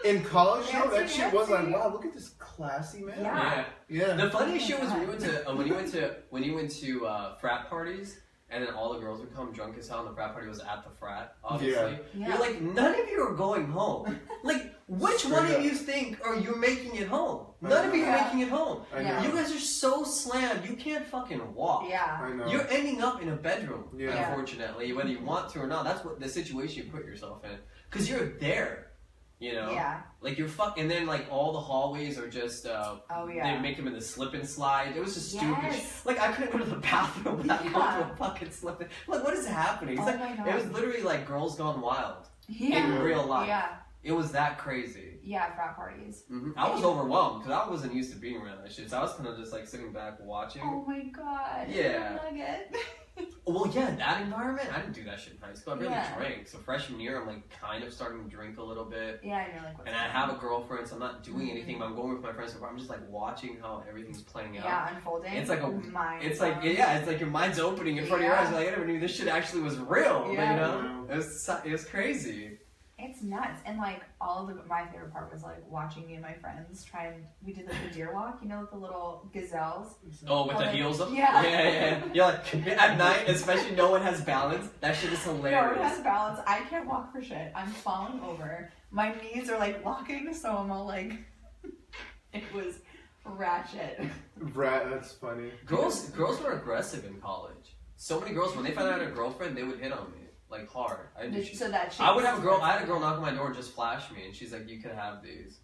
In college, though, that Fancy, shit was like, fancy. wow, look at this classy man. Yeah. Yeah. The funniest Oh shit my was God. when you went to frat parties, and then all the girls would come drunk as hell, and the frat party was at the frat. Obviously, Yeah. you're like, none of you are going home. Like, which Straight one of up. you think are you making it home? I None of know. you are Yeah. making it home. I Yeah. know. You guys are so slammed, you can't fucking walk. yeah. I know. You're ending up in a bedroom, Yeah. unfortunately, whether you want to or not. That's what the situation you put yourself in, because you're there. You know, Yeah. like you're and then like all the hallways are just Oh they yeah. make them in the slip and slide. It was just stupid. Yes. Like I couldn't go to the bathroom without going to Yeah. a fucking slip. Like what is happening? It's Oh like my God. it was literally like Girls Gone Wild Yeah. in real life. Yeah. It was that crazy. Yeah. Frat parties. I was overwhelmed because I wasn't used to being around that shit. So I was kind of just like sitting back watching. Oh my God. Yeah. Nugget. Well, yeah, that environment. I didn't do that shit in high school. I barely Yeah. drank. So freshman year, I'm like kind of starting to drink a little bit. Yeah, and you're like, what's And I going have on? a girlfriend, so I'm not doing anything, but I'm going with my friends. So I'm just like watching how everything's playing out. Yeah, unfolding. It's like a- mind. It's like it's like your mind's opening in front of your Yeah. eyes. You're like I never knew this shit actually was real. Yeah. You know, it was crazy. It's nuts. And like all of my favorite part was like watching me and my friends try and we did like the deer walk, you know, with the little gazelles. Oh, with Oh, the like- heels up. Yeah. yeah. You're like at night, especially no one has balance. That shit is No one hilarious. has balance. I can't walk for shit. I'm falling over. My knees are like locking, so I'm all like it was ratchet. That's funny. Girls were aggressive in college. So many girls when they found out I had a girlfriend, they would hit on me like hard. So that shit I would have a girl. I had a girl knock on my door and just flash me, and she's like, "You could have these."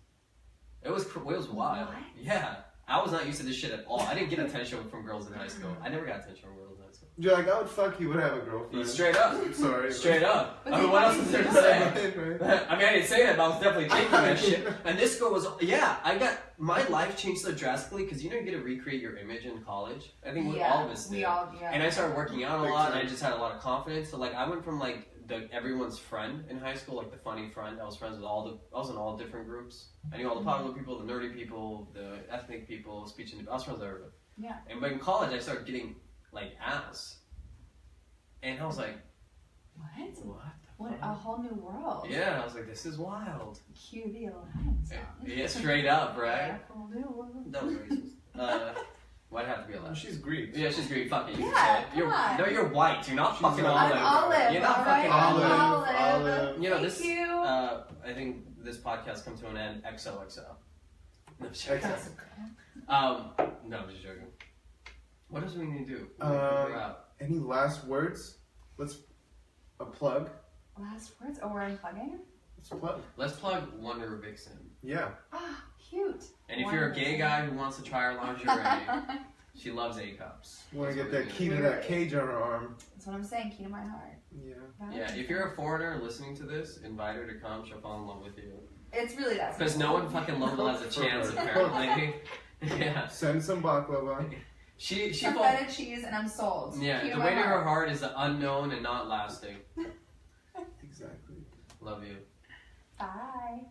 It was wild. What? Yeah, I was not used to this shit at all. I didn't get attention from girls in high school. I never got attention from girls in high school. You're like, I would fuck you, would have a girlfriend. Straight up, Sorry. straight up. But I mean, they what else fucking is there to do say? Right. I mean, I didn't say that, but I was definitely thinking that shit. And this girl was, my life changed so drastically because you know you get to recreate your image in college. I think Yeah, all of us did. we all, yeah. And I started working out a Big lot, and time. I just had a lot of confidence. So like, I went from like everyone's friend in high school, like the funny friend. I was friends with I was in all different groups. I knew all the popular people, the nerdy people, the ethnic people, speech and I was friends with everybody. Yeah. And but in college, I started getting like ass, and I was like, What? what? What a whole new world. Yeah, I was like, this is wild. Cue the Aladdin song. Yeah, straight up, right? A whole new world. That was racist. Why'd it have to be a Well, left? she's Greek. Yeah, she's Greek. Fuck it. You Yeah, can say it. come on. No, you're white. You're not She's fucking olive. olive. I'm olive. You're not alright? fucking Olive. Olive. You know, Thank this, you. I think this podcast comes to an end. XOXO. No, I'm just joking. XO. No, I'm just joking. What else do we need to do? Um, Any last words? Let's a plug. Last words? Oh, we're unplugging? Let's plug. Let's plug Wonder Vixen. Yeah. Ah, cute. And if you're a gay guy who wants to try her lingerie, she loves A cups. You want to That's get what that we key need. to that cage on her arm. That's what I'm saying. Key to my heart. Yeah. Yeah, if you're a foreigner listening to this, invite her to come. She'll fall in love with you. It's really that Because no one fucking local has a chance, apparently. Yeah. Send some baklava. She Some fall. feta cheese and I'm sold. Yeah, Key to the my way to her heart. heart is the unknown and not lasting. Exactly. Love you. Bye.